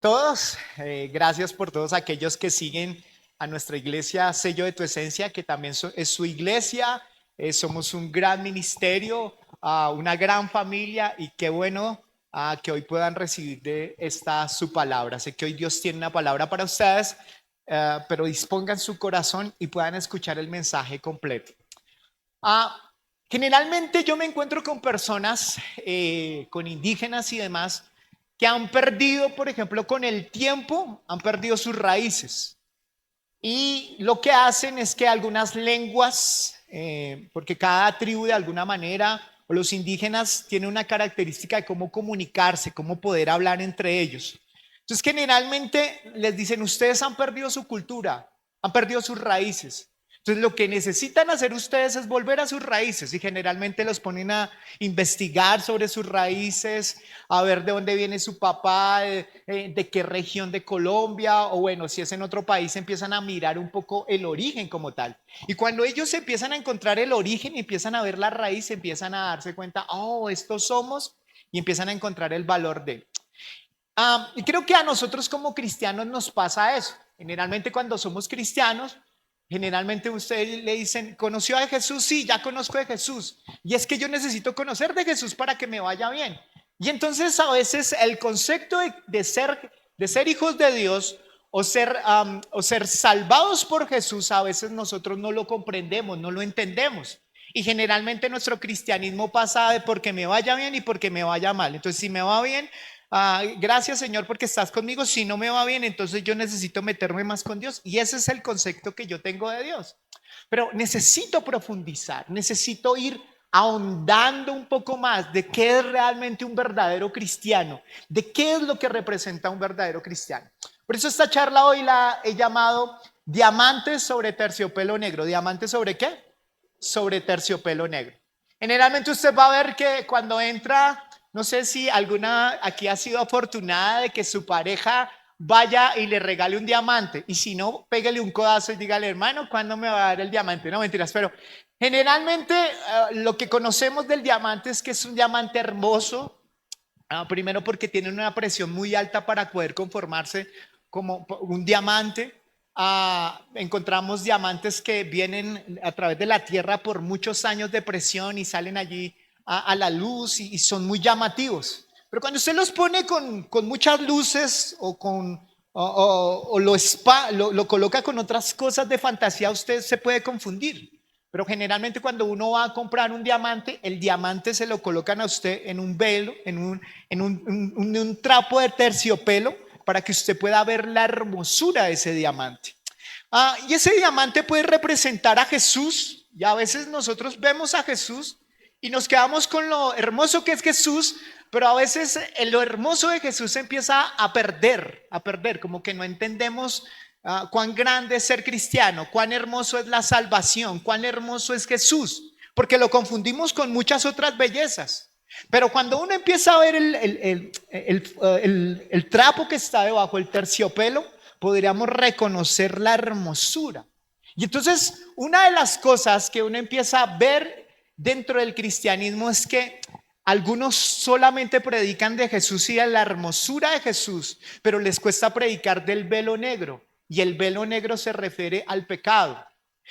Todos, gracias por todos aquellos que siguen a nuestra iglesia Sello de tu Esencia, que también es su iglesia. Somos un gran ministerio, una gran familia, y qué bueno que hoy puedan recibir de esta su palabra. Sé que hoy Dios tiene una palabra para ustedes, pero dispongan su corazón y puedan escuchar el mensaje completo. Ah, Generalmente yo me encuentro con personas, con indígenas y demás, que han perdido, por ejemplo, con el tiempo, han perdido sus raíces. Y lo que hacen es que algunas lenguas, porque cada tribu de alguna manera, o los indígenas, tienen una característica de cómo comunicarse, cómo poder hablar entre ellos. Entonces, generalmente les dicen, ustedes han perdido su cultura, han perdido sus raíces. Entonces, lo que necesitan hacer ustedes es volver a sus raíces, y generalmente los ponen a investigar sobre sus raíces, a ver de dónde viene su papá, de qué región de Colombia, o bueno, si es en otro país, empiezan a mirar un poco el origen como tal. Y cuando ellos empiezan a encontrar el origen y empiezan a ver la raíz, empiezan a darse cuenta, oh, estos somos, y empiezan a encontrar el valor de. Y creo que a nosotros como cristianos nos pasa eso. Generalmente cuando somos cristianos, generalmente ustedes le dicen, ¿conoció a Jesús? Sí, ya conozco de Jesús. Y es que yo necesito conocer de Jesús para que me vaya bien. Y entonces a veces el concepto de ser hijos de Dios o ser salvados por Jesús, a veces nosotros no lo comprendemos, no lo entendemos. Y generalmente nuestro cristianismo pasa de porque me vaya bien y porque me vaya mal. Entonces, si me va bien, gracias Señor porque estás conmigo. Si no me va bien, entonces yo necesito meterme más con Dios. Y ese es el concepto que yo tengo de Dios. Pero necesito profundizar, necesito ir ahondando un poco más de qué es realmente un verdadero cristiano, de qué es lo que representa un verdadero cristiano. Por eso esta charla hoy la he llamado Diamantes sobre terciopelo negro. ¿Diamantes sobre qué? Sobre terciopelo negro. Generalmente usted va a ver que cuando entra, no sé si alguna aquí ha sido afortunada de que su pareja vaya y le regale un diamante, y si no, pégale un codazo y dígale, hermano, ¿cuándo me va a dar el diamante? No, mentiras, pero generalmente lo que conocemos del diamante es que es un diamante hermoso. Primero porque tienen una presión muy alta para poder conformarse como un diamante. Encontramos diamantes que vienen a través de la tierra por muchos años de presión y salen allí a la luz, y son muy llamativos. Pero cuando usted los pone con muchas luces o lo coloca con otras cosas de fantasía, usted se puede confundir. Pero generalmente cuando uno va a comprar un diamante, el diamante se lo colocan a usted en un velo, en un trapo de terciopelo, para que usted pueda ver la hermosura de ese diamante. Y ese diamante puede representar a Jesús, y a veces nosotros vemos a Jesús y nos quedamos con lo hermoso que es Jesús, pero a veces lo hermoso de Jesús se empieza a perder, como que no entendemos cuán grande es ser cristiano, cuán hermoso es la salvación, cuán hermoso es Jesús, porque lo confundimos con muchas otras bellezas. Pero cuando uno empieza a ver el trapo que está debajo, el terciopelo, podríamos reconocer la hermosura. Y entonces, una de las cosas que uno empieza a ver dentro del cristianismo es que algunos solamente predican de Jesús y de la hermosura de Jesús, pero les cuesta predicar del velo negro. Y el velo negro se refiere al pecado.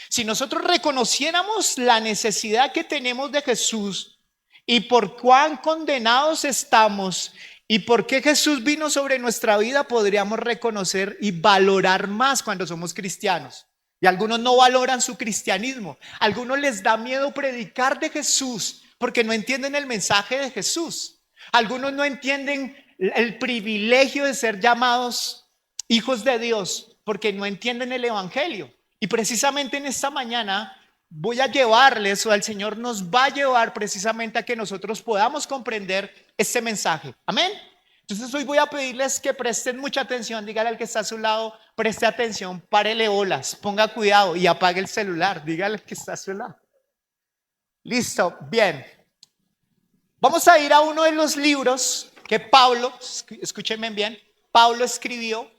Si nosotros reconociéramos la necesidad que tenemos de Jesús y por cuán condenados estamos y por qué Jesús vino sobre nuestra vida, podríamos reconocer y valorar más cuando somos cristianos. Y algunos no valoran su cristianismo. A algunos les da miedo predicar de Jesús porque no entienden el mensaje de Jesús. Algunos no entienden el privilegio de ser llamados hijos de Dios porque no entienden el evangelio. Y precisamente en esta mañana voy a llevarles, o el Señor nos va a llevar precisamente a que nosotros podamos comprender este mensaje. Amén. Entonces hoy voy a pedirles que presten mucha atención. Dígale al que está a su lado, preste atención, párele bolas, ponga cuidado y apague el celular. Dígale al que está a su lado. Listo, bien. Vamos a ir a uno de los libros que Pablo, escúchenme bien, Pablo escribió,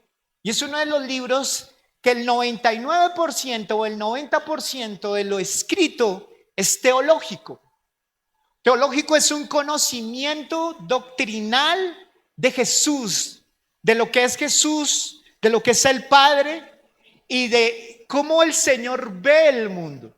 y es uno de los libros que el 99% o el 90% de lo escrito es teológico. Teológico es un conocimiento doctrinal de Jesús, de lo que es Jesús, de lo que es el Padre y de cómo el Señor ve el mundo.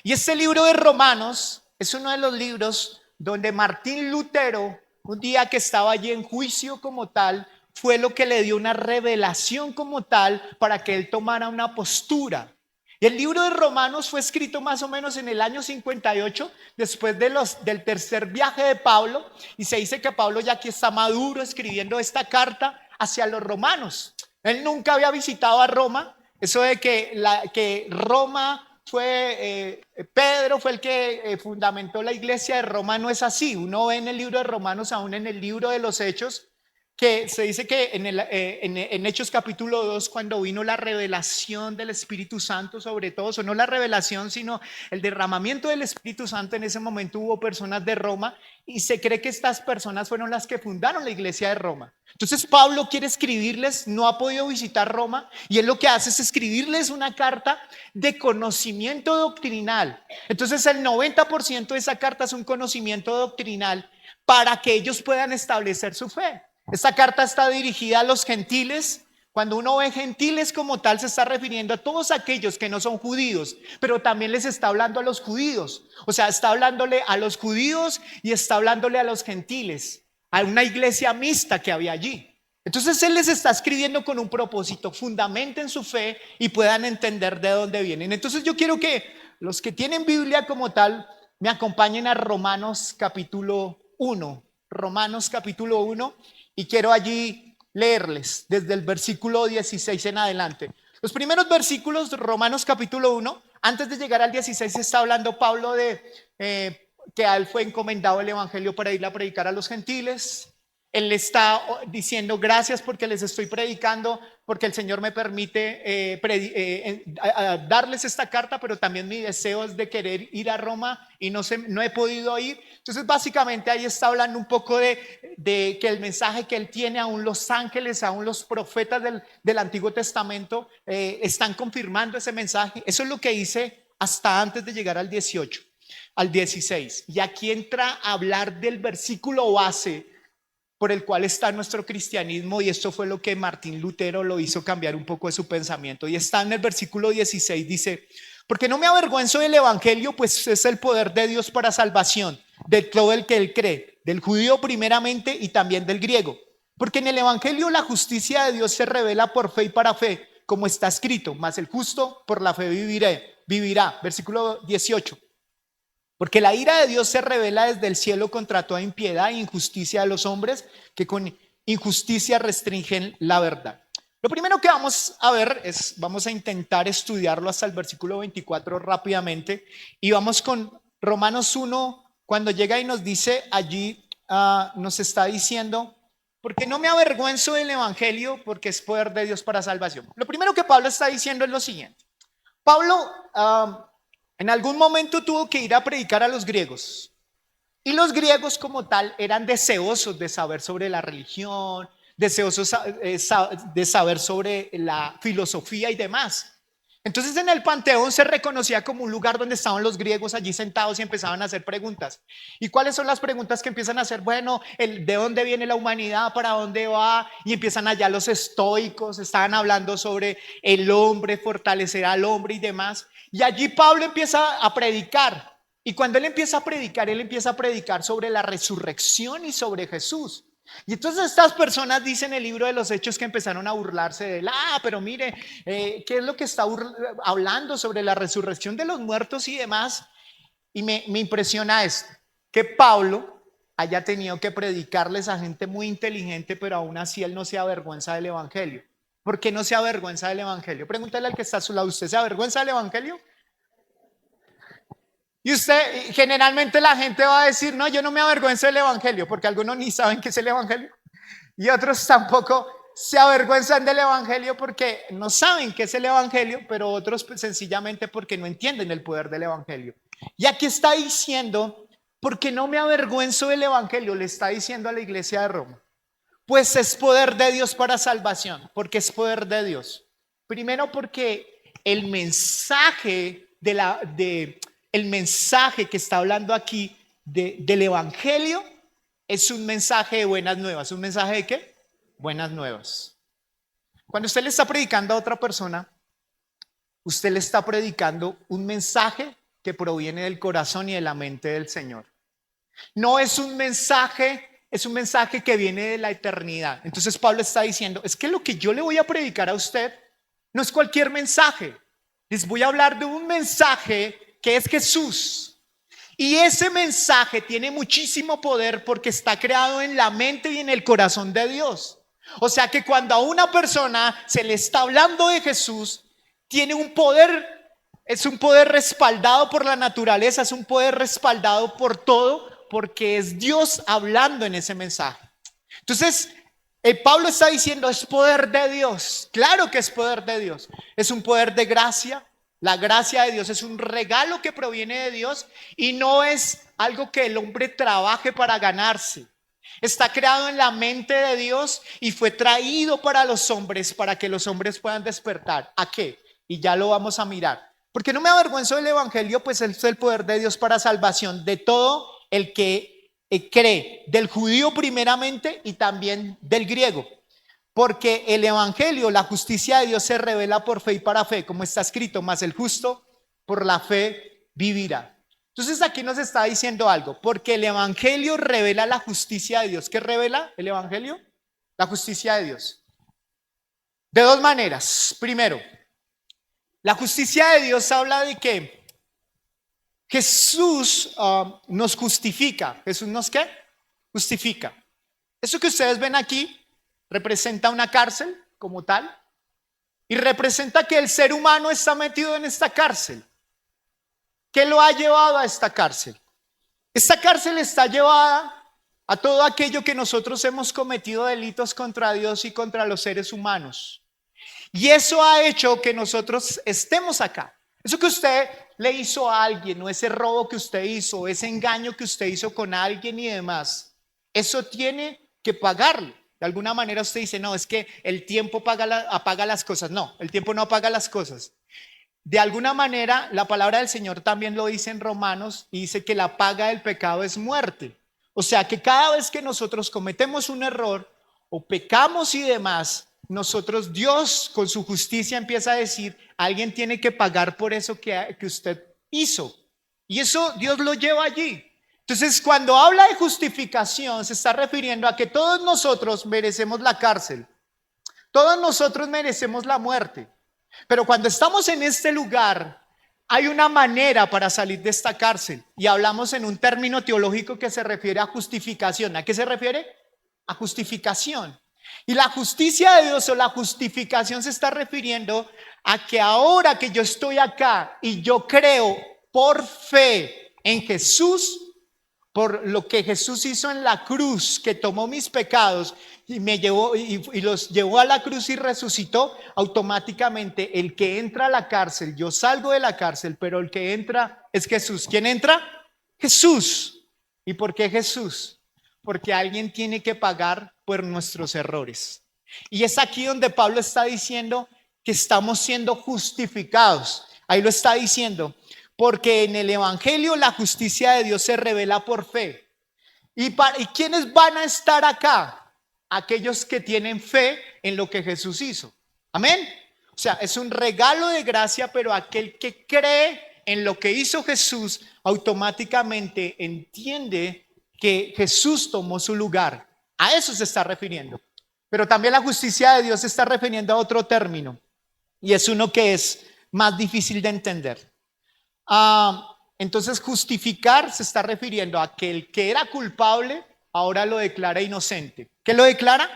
Y este libro de Romanos es uno de los libros donde Martín Lutero, un día que estaba allí en juicio como tal, fue lo que le dio una revelación como tal para que él tomara una postura. Y el libro de Romanos fue escrito más o menos en el año 58, después del tercer viaje de Pablo, y se dice que Pablo ya aquí está maduro escribiendo esta carta hacia los romanos. Él nunca había visitado a Roma. Eso de que Roma fue, Pedro fue el que fundamentó la iglesia de Roma, no es así. Uno ve en el libro de Romanos, aún en el libro de los Hechos, que se dice que en Hechos capítulo 2, cuando vino la revelación del Espíritu Santo sobre todo, o no la revelación, sino el derramamiento del Espíritu Santo, en ese momento hubo personas de Roma y se cree que estas personas fueron las que fundaron la iglesia de Roma. Entonces Pablo quiere escribirles, no ha podido visitar Roma y él lo que hace es escribirles una carta de conocimiento doctrinal. Entonces el 90% de esa carta es un conocimiento doctrinal para que ellos puedan establecer su fe. Esta carta está dirigida a los gentiles. Cuando uno ve gentiles como tal, se está refiriendo a todos aquellos que no son judíos, pero también les está hablando a los judíos. O sea, está hablándole a los judíos y está hablándole a los gentiles, a una iglesia mixta que había allí. Entonces él les está escribiendo con un propósito: fundamenten su fe y puedan entender de dónde vienen. Entonces yo quiero que los que tienen Biblia como tal me acompañen a Romanos capítulo 1. Romanos capítulo 1. Y quiero allí leerles desde el versículo 16 en adelante. Los primeros versículos de Romanos capítulo 1, antes de llegar al 16, está hablando Pablo de que a él fue encomendado el evangelio para ir a predicar a los gentiles. Él está diciendo: gracias porque les estoy predicando, porque el Señor me permite darles esta carta, pero también mi deseo es de querer ir a Roma y no he podido ir. Entonces básicamente ahí está hablando un poco de que el mensaje que él tiene, aún los ángeles, aún los profetas del Antiguo Testamento están confirmando ese mensaje. Eso es lo que dice hasta antes de llegar al 18, al 16. Y aquí entra a hablar del versículo base por el cual está nuestro cristianismo, y esto fue lo que Martín Lutero lo hizo cambiar un poco de su pensamiento. Y está en el versículo 16, dice: porque no me avergüenzo del evangelio, pues es el poder de Dios para salvación de todo el que él cree, del judío primeramente y también del griego. Porque en el evangelio la justicia de Dios se revela por fe y para fe, como está escrito: mas el justo por la fe vivirá. Versículo 18. Porque la ira de Dios se revela desde el cielo contra toda impiedad e injusticia de los hombres, que con injusticia restringen la verdad. Lo primero que vamos a ver vamos a intentar estudiarlo hasta el versículo 24 rápidamente, y vamos con Romanos 1, cuando llega y nos dice allí, nos está diciendo: porque no me avergüenzo del evangelio, porque es poder de Dios para salvación. Lo primero que Pablo está diciendo es lo siguiente. Pablo en algún momento tuvo que ir a predicar a los griegos, y los griegos como tal eran deseosos de saber sobre la religión, deseosos de saber sobre la filosofía y demás. Entonces en el Panteón se reconocía como un lugar donde estaban los griegos allí sentados y empezaban a hacer preguntas. ¿Y cuáles son las preguntas que empiezan a hacer? Bueno, ¿de dónde viene la humanidad? ¿Para dónde va? Y empiezan allá los estoicos, estaban hablando sobre el hombre, fortalecer al hombre y demás. Y allí Pablo empieza a predicar. Y cuando él empieza a predicar sobre la resurrección y sobre Jesús. Y entonces estas personas dicen en el libro de los Hechos que empezaron a burlarse de él. Pero mire, ¿qué es lo que está hablando sobre la resurrección de los muertos y demás? Y me impresiona esto, que Pablo haya tenido que predicarles a gente muy inteligente, pero aún así él no se avergüenza del evangelio. ¿Por qué no se avergüenza del evangelio? Pregúntale al que está a su lado: ¿usted se avergüenza del evangelio? Y usted, generalmente la gente va a decir: no, yo no me avergüenzo del evangelio, porque algunos ni saben qué es el evangelio, y otros tampoco se avergüenzan del evangelio porque no saben qué es el evangelio, pero otros pues, sencillamente porque no entienden el poder del evangelio. Y aquí está diciendo: porque no me avergüenzo del evangelio, le está diciendo a la iglesia de Roma, pues es poder de Dios para salvación. Porque es poder de Dios. Primero, porque el mensaje el mensaje que está hablando aquí del evangelio es un mensaje de buenas nuevas. ¿Un mensaje de qué? Buenas nuevas. Cuando usted le está predicando a otra persona, usted le está predicando un mensaje que proviene del corazón y de la mente del Señor. No es un mensaje, es un mensaje que viene de la eternidad. Entonces Pablo está diciendo, es que lo que yo le voy a predicar a usted no es cualquier mensaje. Les voy a hablar de un mensaje que es Jesús. Y ese mensaje tiene muchísimo poder porque está creado en la mente y en el corazón de Dios. O sea que cuando a una persona se le está hablando de Jesús, tiene un poder, es un poder respaldado por la naturaleza, es un poder respaldado por todo, porque es Dios hablando en ese mensaje. Entonces, Pablo está diciendo, es poder de Dios. Claro que es poder de Dios. Es un poder de gracia. La gracia de Dios es un regalo que proviene de Dios y no es algo que el hombre trabaje para ganarse. Está creado en la mente de Dios y fue traído para los hombres, para que los hombres puedan despertar. ¿A qué? Y ya lo vamos a mirar. Porque no me avergüenzo del evangelio, pues es el poder de Dios para salvación de todo el que cree, del judío primeramente y también del griego. Porque el evangelio, la justicia de Dios se revela por fe y para fe, como está escrito, mas el justo por la fe vivirá. Entonces aquí nos está diciendo algo, porque el evangelio revela la justicia de Dios. ¿Qué revela el evangelio? La justicia de Dios. De dos maneras. Primero, la justicia de Dios habla de que Jesús nos justifica. ¿Jesús nos qué? Justifica. Eso que ustedes ven aquí representa una cárcel como tal y representa que el ser humano está metido en esta cárcel. ¿Qué lo ha llevado a esta cárcel? Esta cárcel está llevada a todo aquello que nosotros hemos cometido delitos contra Dios y contra los seres humanos. Y eso ha hecho que nosotros estemos acá. Eso que usted le hizo a alguien, o ese robo que usted hizo, o ese engaño que usted hizo con alguien y demás, eso tiene que pagarlo. De alguna manera usted dice, no, es que el tiempo apaga las cosas. No, el tiempo no apaga las cosas. De alguna manera, la palabra del Señor también lo dice en Romanos y dice que la paga del pecado es muerte. O sea que cada vez que nosotros cometemos un error o pecamos y demás, nosotros, Dios con su justicia empieza a decir, alguien tiene que pagar por eso que usted hizo. Y eso Dios lo lleva allí. Entonces, cuando habla de justificación, se está refiriendo a que todos nosotros merecemos la cárcel. Todos nosotros merecemos la muerte. Pero cuando estamos en este lugar, hay una manera para salir de esta cárcel. Y hablamos en un término teológico que se refiere a justificación. ¿A qué se refiere? A justificación. Y la justicia de Dios o la justificación se está refiriendo a que ahora que yo estoy acá y yo creo por fe en Jesús, por lo que Jesús hizo en la cruz, que tomó mis pecados y me llevó y los llevó a la cruz y resucitó, automáticamente el que entra a la cárcel, yo salgo de la cárcel, pero el que entra es Jesús. ¿Quién entra? Jesús. ¿Y por qué Jesús? Porque alguien tiene que pagar por nuestros errores. Y es aquí donde Pablo está diciendo que estamos siendo justificados. Ahí lo está diciendo. Porque en el evangelio la justicia de Dios se revela por fe. ¿Y quiénes van a estar acá? Aquellos que tienen fe en lo que Jesús hizo. Amén. O sea, es un regalo de gracia, pero aquel que cree en lo que hizo Jesús automáticamente entiende que Jesús tomó su lugar. A eso se está refiriendo. Pero también la justicia de Dios se está refiriendo a otro término. Y es uno que es más difícil de entender. Entonces justificar se está refiriendo a que el que era culpable ahora lo declara inocente. ¿Qué lo declara?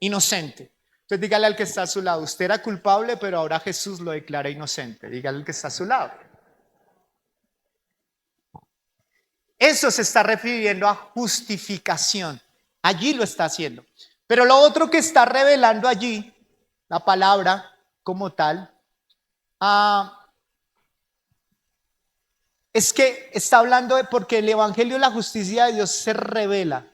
Inocente. Entonces dígale al que está a su lado, usted era culpable, pero ahora Jesús lo declara inocente. Dígale al que está a su lado. Eso se está refiriendo a justificación. Allí lo está haciendo. Pero lo otro que está revelando allí, la palabra como tal, es que está hablando de porque el evangelio de la justicia de Dios se revela.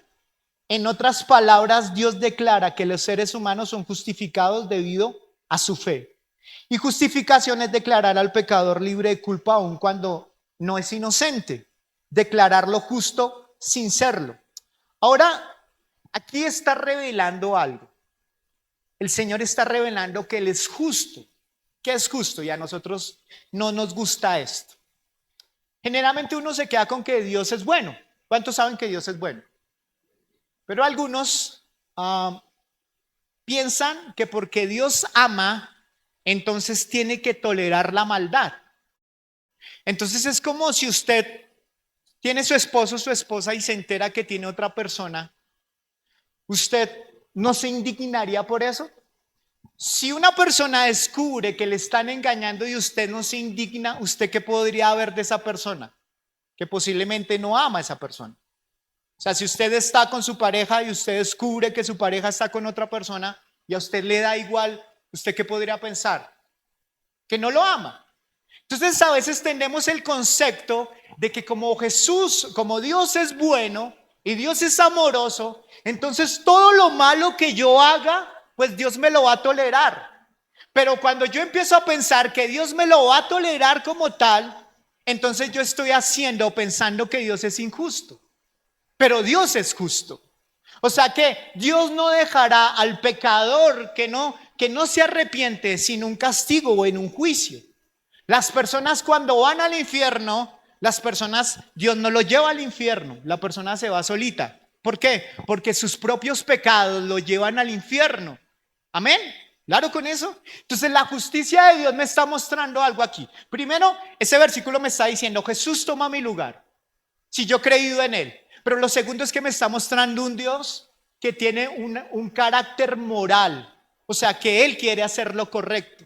En otras palabras, Dios declara que los seres humanos son justificados debido a su fe. Y justificación es declarar al pecador libre de culpa aun cuando no es inocente. Declararlo justo sin serlo. Ahora, aquí está revelando algo. el Señor está revelando que Él es justo. ¿Qué es justo? Y a nosotros no nos gusta esto. Generalmente uno se queda con que Dios es bueno. ¿Cuántos saben que Dios es bueno? Pero algunos piensan que porque Dios ama, entonces tiene que tolerar la maldad. Entonces es como si usted tiene su esposo o su esposa y se entera que tiene otra persona. ¿Usted no se indignaría por eso? Si una persona descubre que le están engañando y usted no se indigna, ¿usted qué podría ver de esa persona? Que posiblemente no ama a esa persona. O sea, si usted está con su pareja y usted descubre que su pareja está con otra persona y a usted le da igual, ¿usted qué podría pensar? Que no lo ama. Entonces a veces tenemos el concepto de que como Jesús, como Dios es bueno y Dios es amoroso, entonces todo lo malo que yo haga, pues Dios me lo va a tolerar. Pero cuando yo empiezo a pensar que Dios me lo va a tolerar como tal, entonces yo estoy pensando que Dios es injusto. Pero Dios es justo. O sea que Dios no dejará al pecador que no se arrepiente sin un castigo o en un juicio. Las personas cuando van al infierno, Dios no lo lleva al infierno, la persona se va solita. ¿Por qué? Porque sus propios pecados lo llevan al infierno. Amén. ¿Claro con eso? Entonces la justicia de Dios me está mostrando algo aquí. Primero, ese versículo me está diciendo, Jesús toma mi lugar, si yo he creído en Él. Pero lo segundo es que me está mostrando un Dios que tiene un carácter moral. O sea, que Él quiere hacer lo correcto.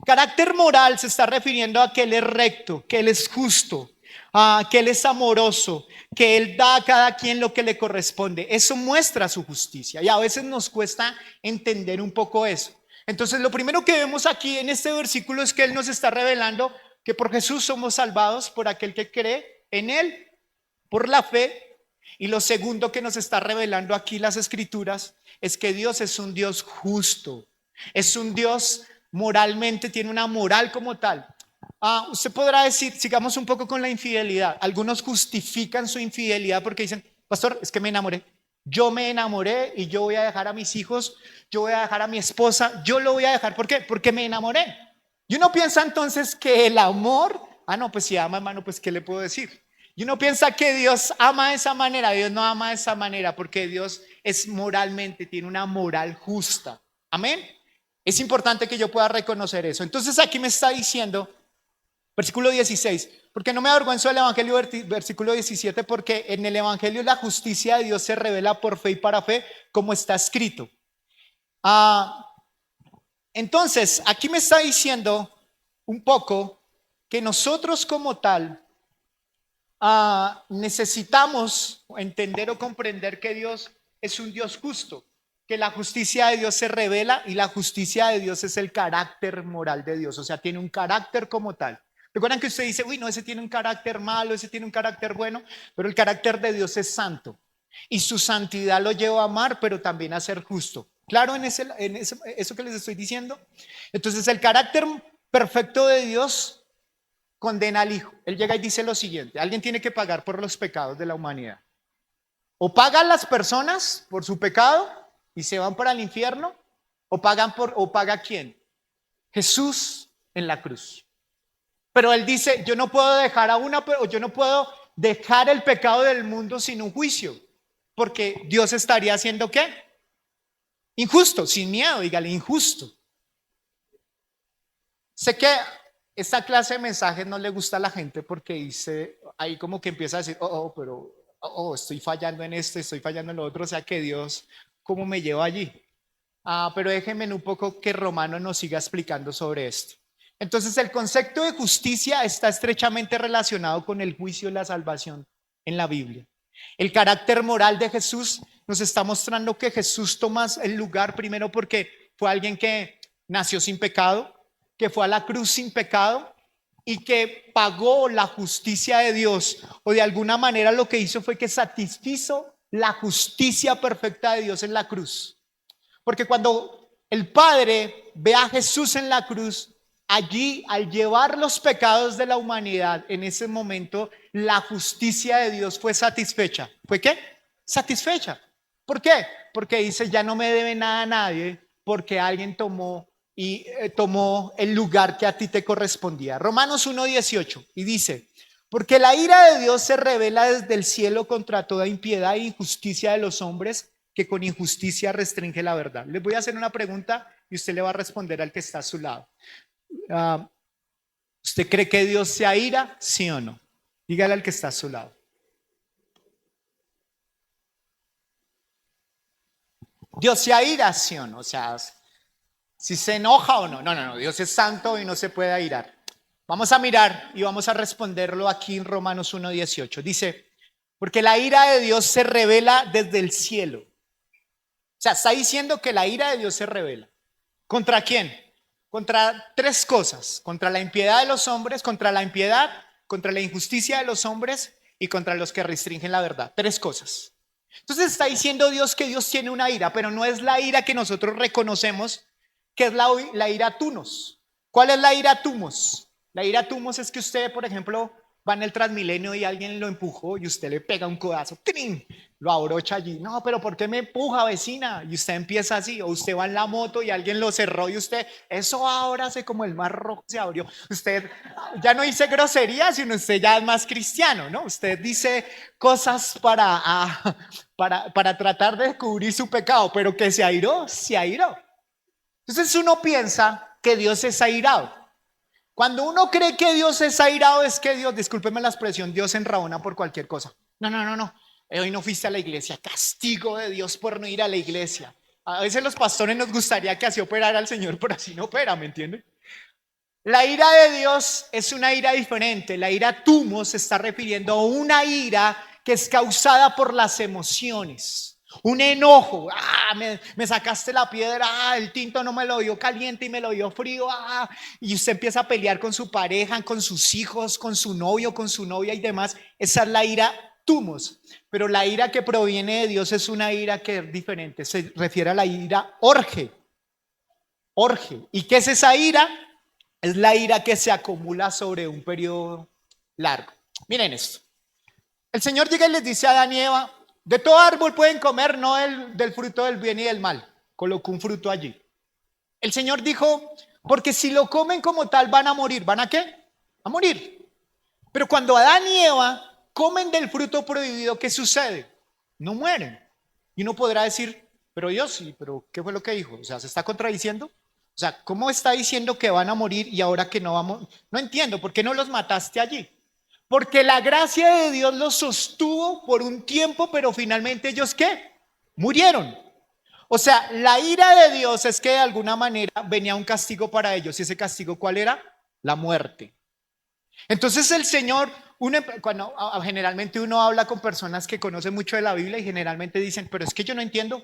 Carácter moral se está refiriendo a que Él es recto, que Él es justo, que Él es amoroso, que Él da a cada quien lo que le corresponde. Eso muestra su justicia y a veces nos cuesta entender un poco eso. Entonces lo primero que vemos aquí en este versículo es que Él nos está revelando que por Jesús somos salvados, por aquel que cree en Él, por la fe. Y lo segundo que nos está revelando aquí las Escrituras es que Dios es un Dios justo, es un Dios moralmente, tiene una moral como tal. Usted podrá decir, sigamos un poco con la infidelidad. Algunos justifican su infidelidad porque dicen, pastor, es que me enamoré. Yo me enamoré y yo voy a dejar a mis hijos, yo voy a dejar a mi esposa, yo lo voy a dejar. ¿Por qué? Porque me enamoré. Y uno piensa entonces que el amor, no, pues si ama, hermano, pues ¿qué le puedo decir? Y uno piensa que Dios ama de esa manera. Dios no ama de esa manera porque Dios es moralmente, tiene una moral justa. Amén. Es importante que yo pueda reconocer eso. Entonces aquí me está diciendo, versículo 16, porque no me avergüenzo del Evangelio, versículo 17, porque en el Evangelio la justicia de Dios se revela por fe y para fe, como está escrito. Entonces aquí me está diciendo un poco que nosotros como tal necesitamos entender o comprender que Dios es un Dios justo, que la justicia de Dios se revela y la justicia de Dios es el carácter moral de Dios, o sea, tiene un carácter como tal. Recuerdan que usted dice, uy, no, ese tiene un carácter malo, ese tiene un carácter bueno, pero el carácter de Dios es santo y su santidad lo lleva a amar, pero también a ser justo. ¿Claro en eso que les estoy diciendo? Entonces el carácter perfecto de Dios condena al Hijo. Él llega y dice lo siguiente: alguien tiene que pagar por los pecados de la humanidad. O pagan las personas por su pecado y se van para el infierno, o paga quién? Jesús en la cruz. Pero él dice, yo no puedo dejar el pecado del mundo sin un juicio, porque Dios estaría haciendo ¿qué? Injusto, sin miedo, dígale, injusto. Sé que esta clase de mensajes no le gusta a la gente porque dice, ahí como que empieza a decir, pero estoy fallando en esto, estoy fallando en lo otro, o sea que Dios, ¿cómo me lleva allí? Pero déjenme un poco que Romano nos siga explicando sobre esto. Entonces el concepto de justicia está estrechamente relacionado con el juicio y la salvación en la Biblia. El carácter moral de Jesús nos está mostrando que Jesús toma el lugar primero porque fue alguien que nació sin pecado, que fue a la cruz sin pecado y que pagó la justicia de Dios, o de alguna manera lo que hizo fue que satisfizo la justicia perfecta de Dios en la cruz. Porque cuando el Padre ve a Jesús en la cruz, allí al llevar los pecados de la humanidad, en ese momento la justicia de Dios fue satisfecha. ¿Fue qué? Satisfecha. ¿Por qué? Porque dice, ya no me debe nada a nadie, porque alguien tomó el lugar que a ti te correspondía. Romanos 1:18 y dice: porque la ira de Dios se revela desde el cielo contra toda impiedad e injusticia de los hombres que con injusticia restringe la verdad. Les voy a hacer una pregunta y usted le va a responder al que está a su lado. ¿Usted cree que Dios se aira? ¿Sí o no? Dígale al que está a su lado. ¿Dios se aira? ¿Sí o no? O sea, si se enoja o no. No, Dios es santo y no se puede airar. Vamos a mirar y vamos a responderlo aquí en Romanos 1:18. Dice: porque la ira de Dios se revela desde el cielo. O sea, está diciendo que la ira de Dios se revela. ¿Contra quién? Contra tres cosas: contra la impiedad de los hombres, contra la impiedad, contra la injusticia de los hombres y contra los que restringen la verdad. Tres cosas. Entonces está diciendo Dios que Dios tiene una ira, pero no es la ira que nosotros reconocemos, que es la ira tumos. ¿Cuál es la ira tumos? La ira tumos es que usted, por ejemplo, va en el Transmilenio y alguien lo empujó y usted le pega un codazo, ¡trin!, lo abrocha allí. No, pero ¿por qué me empuja, vecina? Y usted empieza así. O usted va en la moto y alguien lo cerró y usted, eso ahora hace como el mar rojo se abrió. Usted ya no dice groserías, sino usted ya es más cristiano, ¿no? Usted dice cosas para tratar de cubrir su pecado, pero que se airó, se airó. Entonces uno piensa que Dios es airado. Cuando uno cree que Dios es airado, es que Dios, discúlpeme la expresión, Dios se enrabona por cualquier cosa. No. Hoy no fuiste a la iglesia, castigo de Dios por no ir a la iglesia. A veces los pastores nos gustaría que así operara al Señor, pero así no opera, ¿me entienden? La ira de Dios es una ira diferente. La ira tumos se está refiriendo a una ira que es causada por las emociones. Un enojo, me sacaste la piedra, el tinto no me lo dio caliente y me lo dio frío, y usted empieza a pelear con su pareja, con sus hijos, con su novio, con su novia y demás. Esa es la ira tumos. Pero la ira que proviene de Dios es una ira que es diferente, se refiere a la ira orge. ¿Y qué es esa ira? Es la ira que se acumula sobre un periodo largo. Miren esto. El Señor llega y les dice a Adán y Eva: de todo árbol pueden comer, no del fruto del bien y del mal. Colocó un fruto allí. El Señor dijo: porque si lo comen como tal van a morir. ¿Van a qué? A morir. Pero cuando Adán y Eva comen del fruto prohibido, ¿qué sucede? No mueren. Y uno podrá decir: pero Dios, sí, pero ¿qué fue lo que dijo? O sea, ¿se está contradiciendo? O sea, ¿cómo está diciendo que van a morir y ahora que no vamos? No entiendo, ¿por qué no los mataste allí? Porque la gracia de Dios los sostuvo por un tiempo, pero finalmente ellos ¿qué? Murieron. O sea, la ira de Dios es que de alguna manera venía un castigo para ellos. ¿Y ese castigo cuál era? La muerte. Entonces el Señor, generalmente uno habla con personas que conocen mucho de la Biblia y generalmente dicen: pero es que yo no entiendo.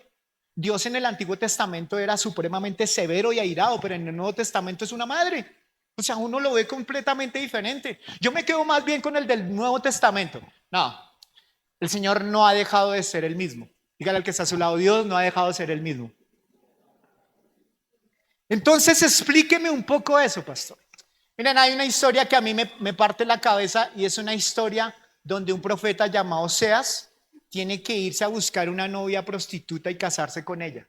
Dios en el Antiguo Testamento era supremamente severo y airado, pero en el Nuevo Testamento es una madre. O sea, uno lo ve completamente diferente. Yo me quedo más bien con el del Nuevo Testamento. No, el Señor no ha dejado de ser el mismo. Dígale al que está a su lado: Dios no ha dejado de ser el mismo. Entonces explíqueme un poco eso, pastor. Miren, hay una historia que a mí me parte la cabeza, y es una historia donde un profeta llamado Oseas tiene que irse a buscar una novia prostituta y casarse con ella.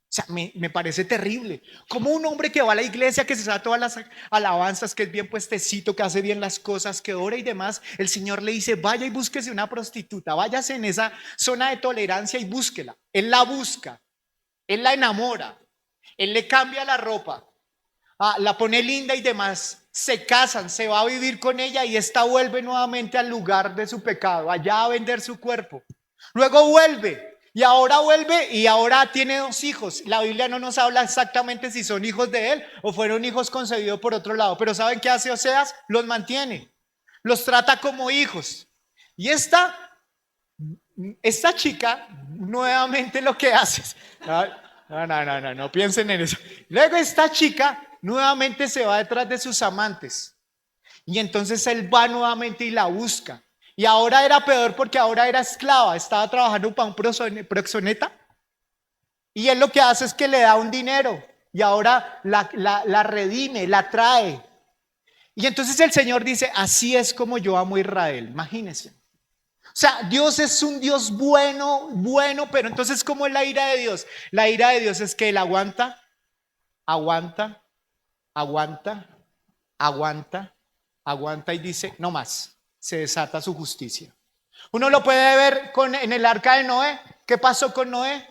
O sea, me parece terrible. Como un hombre que va a la iglesia, que se sabe todas las alabanzas, que es bien puestecito, que hace bien las cosas, que ora y demás, el Señor le dice: vaya y búsquese una prostituta, váyase en esa zona de tolerancia y búsquela. Él la busca, él la enamora, él le cambia la ropa, la pone linda y demás. Se casan, se va a vivir con ella y esta vuelve nuevamente al lugar de su pecado, allá a vender su cuerpo. Luego vuelve. Y ahora tiene 2 hijos. La Biblia no nos habla exactamente si son hijos de él o fueron hijos concebidos por otro lado. Pero ¿saben qué hace Oseas? Los mantiene, los trata como hijos. Y esta chica nuevamente lo que hace es, no piensen en eso. Luego esta chica nuevamente se va detrás de sus amantes. Y entonces él va nuevamente y la busca. Y ahora era peor porque ahora era esclava, estaba trabajando para un proxeneta. Y él lo que hace es que le da un dinero y ahora la redime, la trae. Y entonces el Señor dice: así es como yo amo a Israel. Imagínense. O sea, Dios es un Dios bueno, bueno, pero entonces, ¿cómo es la ira de Dios? La ira de Dios es que Él aguanta, aguanta, aguanta, aguanta, aguanta y dice, no más, se desata su justicia. Uno lo puede ver en el arca de Noé. ¿Qué pasó con Noé?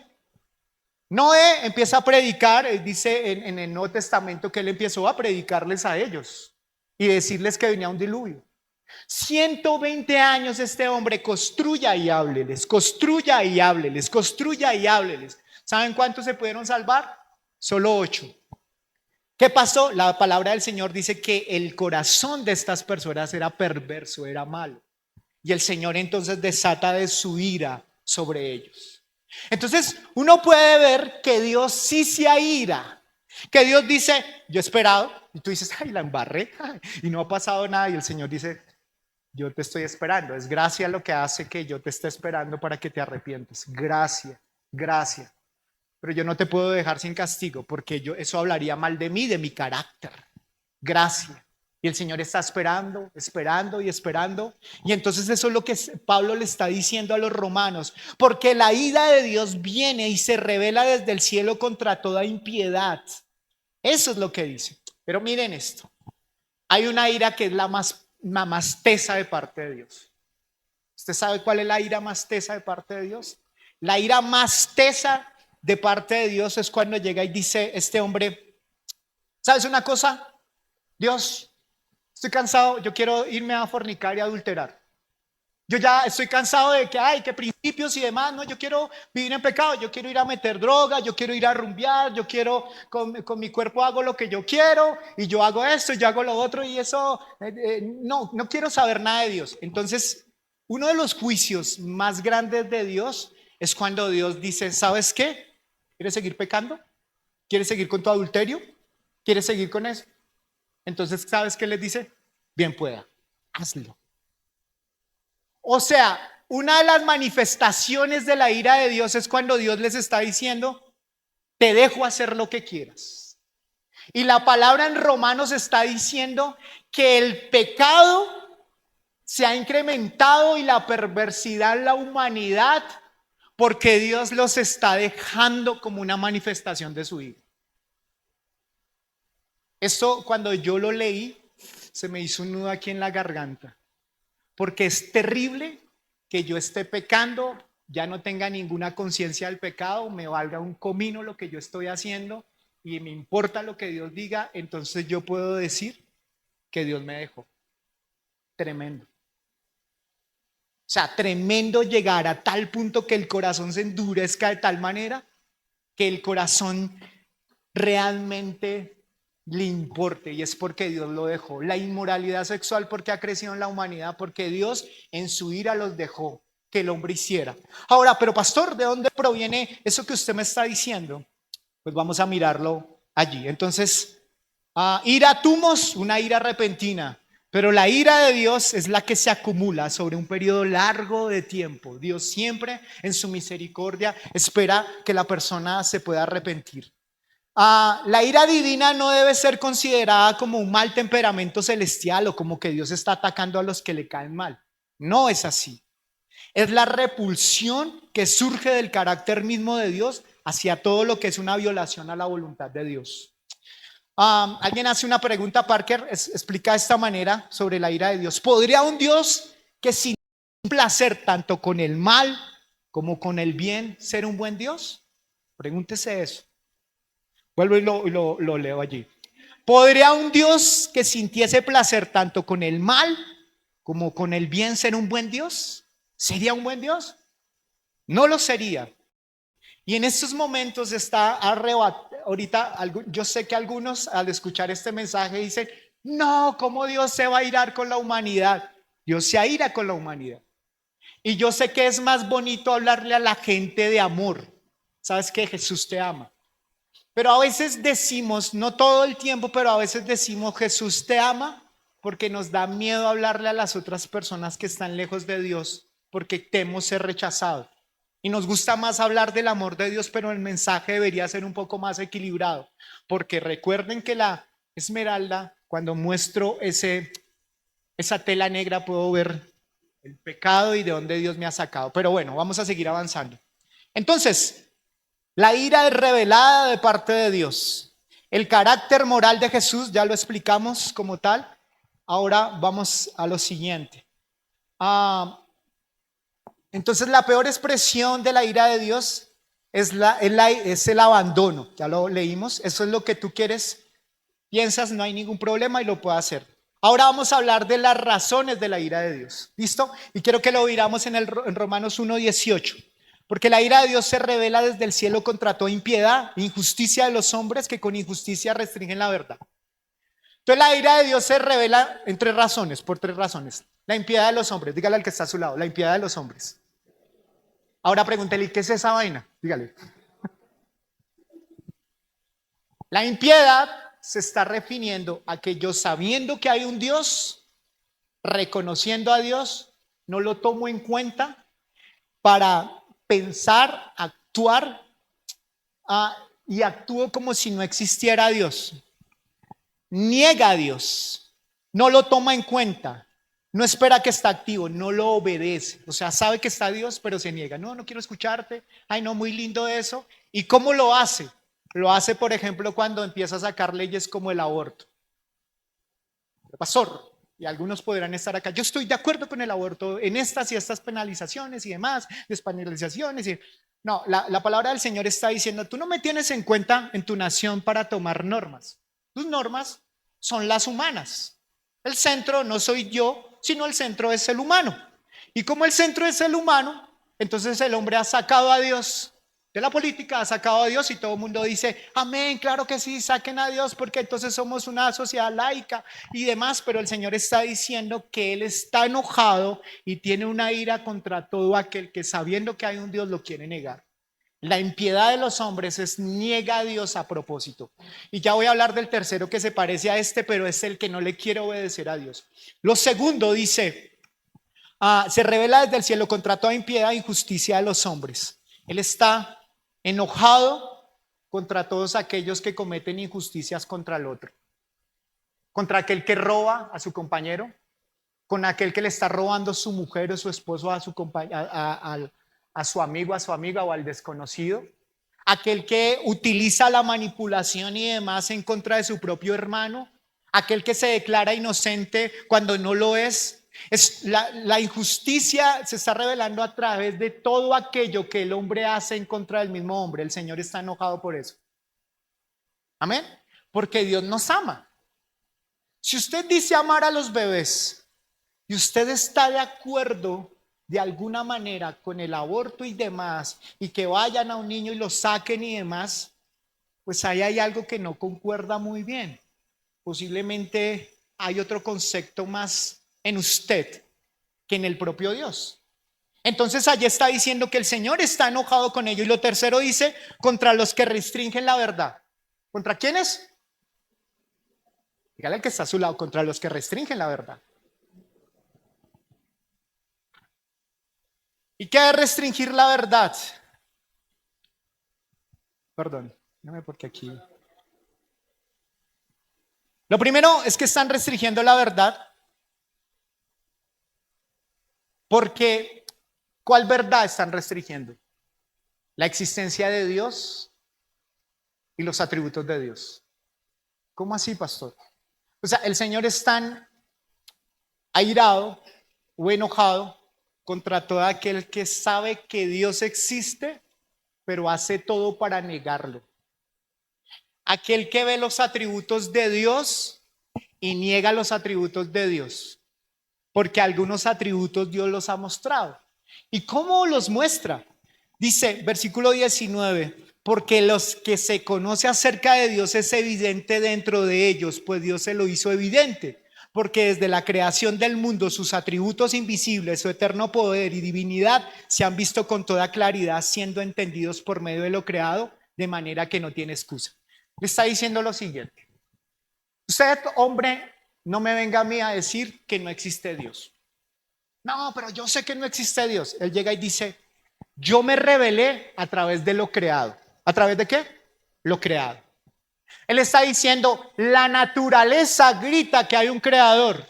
Noé empieza a predicar, dice en el Nuevo Testamento que él empezó a predicarles a ellos y decirles que venía un diluvio. 120 años este hombre construya y hábleles, construya y hábleles, construya y hábleles. ¿Saben cuántos se pudieron salvar? Solo 8. ¿Qué pasó? La palabra del Señor dice que el corazón de estas personas era perverso, era malo. Y el Señor entonces desata de su ira sobre ellos. Entonces uno puede ver que Dios sí se aira, que Dios dice, yo he esperado, y tú dices, ay, la embarré, y no ha pasado nada, y el Señor dice, yo te estoy esperando. Es gracia lo que hace que yo te esté esperando para que te arrepientes. Gracia, gracia. Pero yo no te puedo dejar sin castigo porque eso hablaría mal de mí, de mi carácter. Gracia. Y el Señor está esperando, esperando y esperando. Y entonces eso es lo que Pablo le está diciendo a los romanos. Porque la ira de Dios viene y se revela desde el cielo contra toda impiedad. Eso es lo que dice. Pero miren esto. Hay una ira que es la más tesa de parte de Dios. ¿Usted sabe cuál es la ira más tesa de parte de Dios? La ira más tesa de parte de Dios es cuando llega y dice este hombre, ¿sabes una cosa? Dios, estoy cansado, yo quiero irme a fornicar y adulterar. Yo ya estoy cansado de que hay que principios y demás, no, yo quiero vivir en pecado, yo quiero ir a meter droga, yo quiero ir a rumbear, yo quiero, con mi cuerpo hago lo que yo quiero y yo hago esto, yo hago lo otro y eso, no quiero saber nada de Dios. Entonces, uno de los juicios más grandes de Dios es cuando Dios dice, ¿sabes qué? ¿Quieres seguir pecando? ¿Quieres seguir con tu adulterio? ¿Quieres seguir con eso? Entonces, ¿sabes qué les dice? Bien pueda, hazlo. O sea, una de las manifestaciones de la ira de Dios es cuando Dios les está diciendo, te dejo hacer lo que quieras. Y la palabra en Romanos está diciendo que el pecado se ha incrementado y la perversidad en la humanidad porque Dios los está dejando como una manifestación de su ira. Esto cuando yo lo leí se me hizo un nudo aquí en la garganta. Porque es terrible que yo esté pecando, ya no tenga ninguna conciencia del pecado, me valga un comino lo que yo estoy haciendo y me importa lo que Dios diga, entonces yo puedo decir que Dios me dejó. Tremendo. O sea, tremendo llegar a tal punto que el corazón se endurezca de tal manera que el corazón realmente le importe, y es porque Dios lo dejó. La inmoralidad sexual porque ha crecido en la humanidad, porque Dios en su ira los dejó que el hombre hiciera. Ahora, pero pastor, ¿de dónde proviene eso que usted me está diciendo? Pues vamos a mirarlo allí. Entonces, ira tumos, una ira repentina, pero la ira de Dios es la que se acumula sobre un periodo largo de tiempo. Dios siempre en su misericordia espera que la persona se pueda arrepentir. La ira divina no debe ser considerada como un mal temperamento celestial o como que Dios está atacando a los que le caen mal. No es así. Es la repulsión que surge del carácter mismo de Dios hacia todo lo que es una violación a la voluntad de Dios. Alguien hace una pregunta, Parker, explica de esta manera sobre la ira de Dios. ¿Podría un Dios que sin placer tanto con el mal como con el bien ser un buen Dios? Pregúntese eso. Vuelvo y lo leo allí. ¿Podría un Dios que sintiese placer tanto con el mal como con el bien ser un buen Dios? ¿Sería un buen Dios? No lo sería. Y en estos momentos está ahorita yo sé que algunos al escuchar este mensaje dicen, no, ¿cómo Dios se va a irar con la humanidad? Dios se aira con la humanidad. Y yo sé que es más bonito hablarle a la gente de amor. ¿Sabes qué? Jesús te ama. Pero a veces decimos, no todo el tiempo, pero a veces decimos Jesús te ama porque nos da miedo hablarle a las otras personas que están lejos de Dios porque temo ser rechazado. Y nos gusta más hablar del amor de Dios, pero el mensaje debería ser un poco más equilibrado. Porque recuerden que la esmeralda, cuando muestro esa tela negra, puedo ver el pecado y de dónde Dios me ha sacado. Pero bueno, vamos a seguir avanzando. Entonces, la ira es revelada de parte de Dios. El carácter moral de Jesús ya lo explicamos como tal. Ahora vamos a lo siguiente. Entonces la peor expresión de la ira de Dios es el abandono. Ya lo leímos. Eso es lo que tú quieres, piensas, no hay ningún problema y lo puedo hacer. Ahora vamos a hablar de las razones de la ira de Dios. ¿Listo? Y quiero que lo miramos en Romanos 1:18. Porque la ira de Dios se revela desde el cielo contra toda impiedad, injusticia de los hombres que con injusticia restringen la verdad. Entonces la ira de Dios se revela en tres razones, por tres razones. La impiedad de los hombres, dígale al que está a su lado, la impiedad de los hombres. Ahora pregúntele, ¿qué es esa vaina? Dígale. La impiedad se está refiriendo a que yo, sabiendo que hay un Dios, reconociendo a Dios, no lo tomo en cuenta para pensar, actuar y actúo como si no existiera Dios. Niega a Dios, no lo toma en cuenta, no espera que está activo, no lo obedece. O sea, sabe que está Dios, pero se niega. No, no quiero escucharte. Ay, no, muy lindo eso. ¿Y cómo lo hace? Lo hace, por ejemplo, cuando empieza a sacar leyes como el aborto. Pastor, y algunos podrán estar acá, yo estoy de acuerdo con el aborto en estas y estas penalizaciones y demás, despenalizaciones. No, la palabra del Señor está diciendo, tú no me tienes en cuenta en tu nación para tomar normas. Tus normas son las humanas. El centro no soy yo, sino el centro es el humano. Y como el centro es el humano, entonces el hombre ha sacado a Dios de la política, ha sacado a Dios y todo el mundo dice, amén, claro que sí, saquen a Dios porque entonces somos una sociedad laica y demás, pero el Señor está diciendo que Él está enojado y tiene una ira contra todo aquel que sabiendo que hay un Dios lo quiere negar. La impiedad de los hombres es niega a Dios a propósito. Y ya voy a hablar del tercero que se parece a este, pero es el que no le quiere obedecer a Dios. Lo segundo dice, se revela desde el cielo contra toda impiedad e injusticia de los hombres. Él está enojado contra todos aquellos que cometen injusticias contra el otro. Contra aquel que roba a su compañero, con aquel que le está robando su mujer o su esposo a su a su amigo, a su amiga o al desconocido, aquel que utiliza la manipulación y demás en contra de su propio hermano, aquel que se declara inocente cuando no lo es. La injusticia se está revelando a través de todo aquello que el hombre hace en contra del mismo hombre. El Señor está enojado por eso. Amén. Porque Dios nos ama. Si usted dice amar a los bebés y usted está de acuerdo de alguna manera con el aborto y demás, y que vayan a un niño y lo saquen y demás, pues ahí hay algo que no concuerda muy bien. Posiblemente hay otro concepto más en usted que en el propio Dios. Entonces allí está diciendo que el Señor está enojado con ello. Y lo tercero dice, contra los que restringen la verdad. ¿Contra quiénes? Dígale al que está a su lado, contra los que restringen la verdad. ¿Y qué es restringir la verdad? Perdón, dígame porque aquí. Lo primero es que están restringiendo la verdad porque ¿cuál verdad están restringiendo? La existencia de Dios y los atributos de Dios. ¿Cómo así, pastor? O sea, el Señor es tan airado o enojado contra todo aquel que sabe que Dios existe, pero hace todo para negarlo. Aquel que ve los atributos de Dios y niega los atributos de Dios, porque algunos atributos Dios los ha mostrado. ¿Y cómo los muestra? Dice, versículo 19, porque los que se conoce acerca de Dios es evidente dentro de ellos, pues Dios se lo hizo evidente. Porque desde la creación del mundo sus atributos invisibles, su eterno poder y divinidad se han visto con toda claridad, siendo entendidos por medio de lo creado, de manera que no tiene excusa. Le está diciendo lo siguiente: usted, hombre, no me venga a mí a decir que no existe Dios. No, pero yo sé que no existe Dios. Él llega y dice, yo me revelé a través de lo creado. ¿A través de qué? Lo creado. Él está diciendo, la naturaleza grita que hay un creador.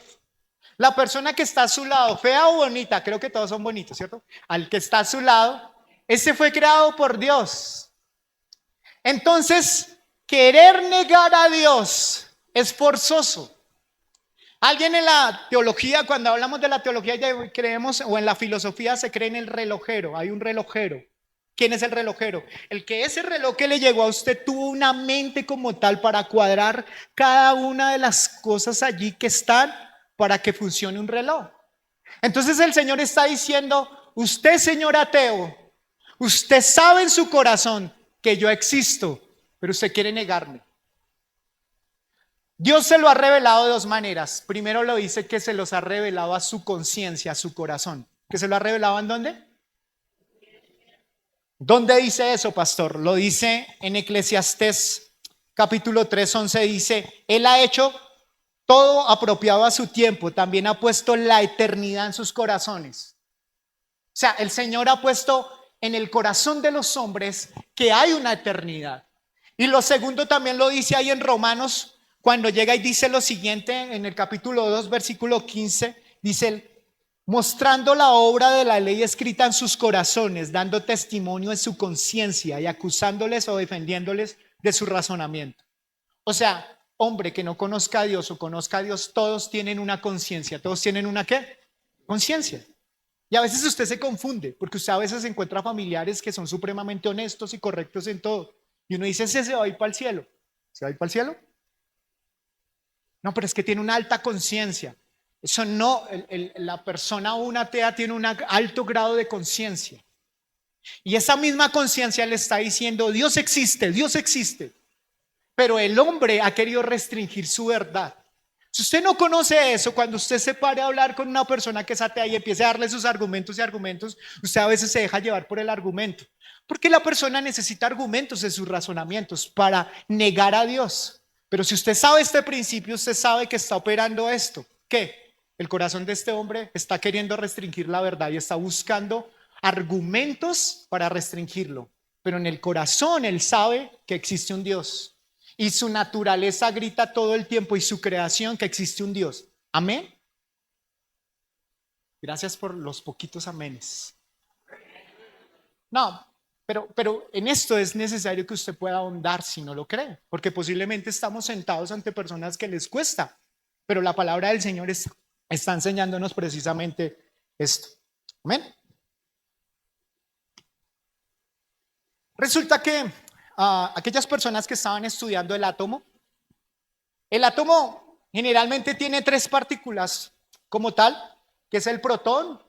La persona que está a su lado, fea o bonita, creo que todos son bonitos, ¿cierto? Al que está a su lado, ese fue creado por Dios. Entonces, querer negar a Dios es forzoso. Alguien en la teología, cuando hablamos de la teología, ya creemos, o en la filosofía se cree en el relojero. Hay un relojero. ¿Quién es el relojero? El que ese reloj que le llegó a usted tuvo una mente como tal para cuadrar cada una de las cosas allí que están para que funcione un reloj. Entonces el Señor está diciendo, usted, señor ateo, usted sabe en su corazón que yo existo, pero usted quiere negarme. Dios se lo ha revelado de dos maneras. Primero lo dice que se los ha revelado a su conciencia, a su corazón. ¿Que se lo ha revelado en dónde? ¿Dónde dice eso, pastor? Lo dice en Eclesiastés capítulo 3, 11, dice, Él ha hecho todo apropiado a su tiempo, también ha puesto la eternidad en sus corazones. O sea, el Señor ha puesto en el corazón de los hombres que hay una eternidad. Y lo segundo también lo dice ahí en Romanos, cuando llega y dice lo siguiente, en el capítulo 2, versículo 15, dice, mostrando la obra de la ley escrita en sus corazones, dando testimonio en su conciencia y acusándoles o defendiéndoles de su razonamiento. O sea, hombre que no conozca a Dios o conozca a Dios, todos tienen una conciencia. ¿Todos tienen una qué? Conciencia. Y a veces usted se confunde, porque usted a veces encuentra familiares que son supremamente honestos y correctos en todo. Y uno dice, ese se va a ir para el cielo. ¿Se va a ir para el cielo? No, pero es que tiene una alta conciencia. Eso no, la persona o una atea tiene un alto grado de conciencia. Y esa misma conciencia le está diciendo, Dios existe, Dios existe. Pero el hombre ha querido restringir su verdad. Si usted no conoce eso, cuando usted se pare a hablar con una persona que es atea y empiece a darle sus argumentos y argumentos, usted a veces se deja llevar por el argumento. Porque la persona necesita argumentos en sus razonamientos para negar a Dios. Pero si usted sabe este principio, usted sabe que está operando esto. ¿Qué? El corazón de este hombre está queriendo restringir la verdad y está buscando argumentos para restringirlo. Pero en el corazón él sabe que existe un Dios. Y su naturaleza grita todo el tiempo y su creación que existe un Dios. ¿Amén? Gracias por los poquitos amenes. No, pero en esto es necesario que usted pueda ahondar si no lo cree. Porque posiblemente estamos sentados ante personas que les cuesta. Pero la palabra del Señor está enseñándonos precisamente esto. ¿Amén? Resulta que aquellas personas que estaban estudiando el átomo generalmente tiene tres partículas como tal, que es el protón,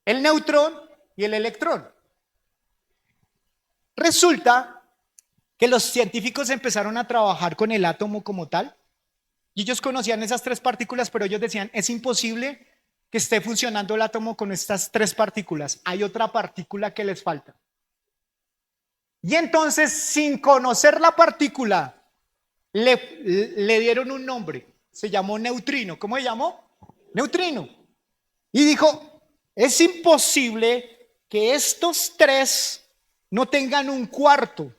el neutrón y el electrón. Resulta que los científicos empezaron a trabajar con el átomo como tal y ellos conocían esas tres partículas, pero ellos decían, es imposible que esté funcionando el átomo con estas tres partículas, hay otra partícula que les falta. Y entonces, sin conocer la partícula, le dieron un nombre. Se llamó neutrino. ¿Cómo se llamó? Neutrino. Y dijo, es imposible que estos tres no tengan un cuarto.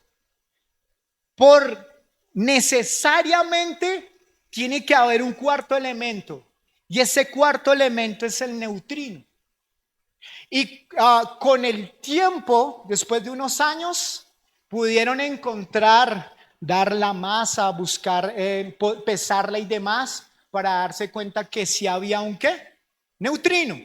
Por necesariamente tiene que haber un cuarto elemento. Y ese cuarto elemento es el neutrino. Y con el tiempo, después de unos años, pudieron encontrar, dar la masa, buscar, pesarla y demás, para darse cuenta que sí había un ¿qué? Neutrino.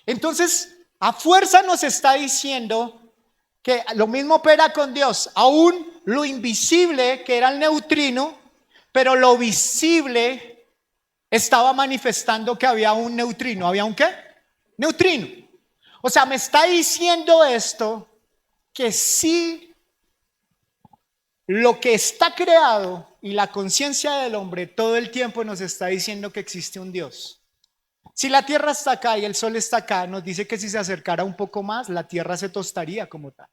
Entonces, a fuerza nos está diciendo que lo mismo opera con Dios, aún lo invisible que era el neutrino, pero lo visible estaba manifestando que había un neutrino. ¿Había un qué? Neutrino. O sea, me está diciendo esto, que sí, lo que está creado y la conciencia del hombre todo el tiempo nos está diciendo que existe un Dios. Si la tierra está acá y el sol está acá, nos dice que si se acercara un poco más, la tierra se tostaría como tal.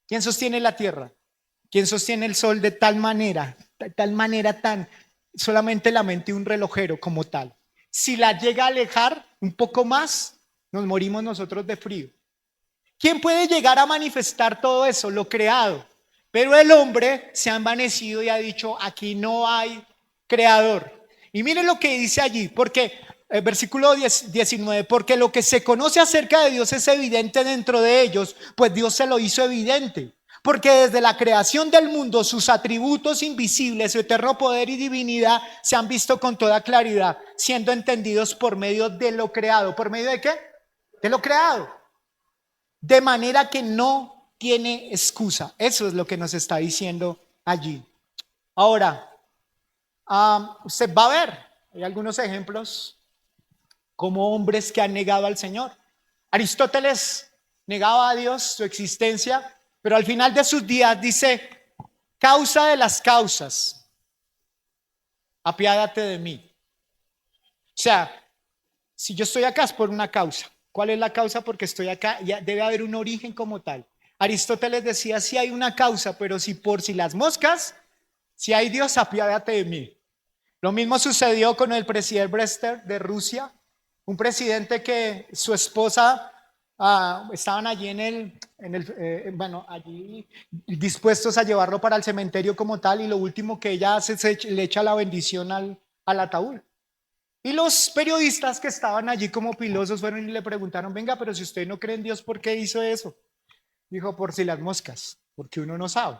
¿Quién sostiene la tierra? ¿Quién sostiene el sol de tal manera, solamente la mente de un relojero como tal? Si la llega a alejar un poco más, nos morimos nosotros de frío. ¿Quién puede llegar a manifestar todo eso? Lo creado. Pero el hombre se ha envanecido y ha dicho, aquí no hay creador. Y miren lo que dice allí, porque versículo 19, porque lo que se conoce acerca de Dios es evidente dentro de ellos, pues Dios se lo hizo evidente. Porque desde la creación del mundo sus atributos invisibles, su eterno poder y divinidad se han visto con toda claridad, siendo entendidos por medio de lo creado. ¿Por medio de qué? De lo creado. De manera que no tiene excusa. Eso es lo que nos está diciendo allí. Ahora, usted va a ver, hay algunos ejemplos como hombres que han negado al Señor. Aristóteles negaba a Dios, su existencia, pero al final de sus días dice: causa de las causas, apiádate de mí. O sea, si yo estoy acá es por una causa. ¿Cuál es la causa? Porque estoy acá, ya debe haber un origen como tal. Aristóteles decía: sí hay una causa, pero si las moscas, si hay Dios, apiádate de mí. Lo mismo sucedió con el presidente Brezhnev de Rusia, un presidente que su esposa estaban allí allí dispuestos a llevarlo para el cementerio como tal, y lo último que ella hace es le echa la bendición al ataúd. Y los periodistas que estaban allí como pilosos fueron y le preguntaron: venga, pero si usted no cree en Dios, ¿por qué hizo eso? Dijo: por si las moscas, porque uno no sabe.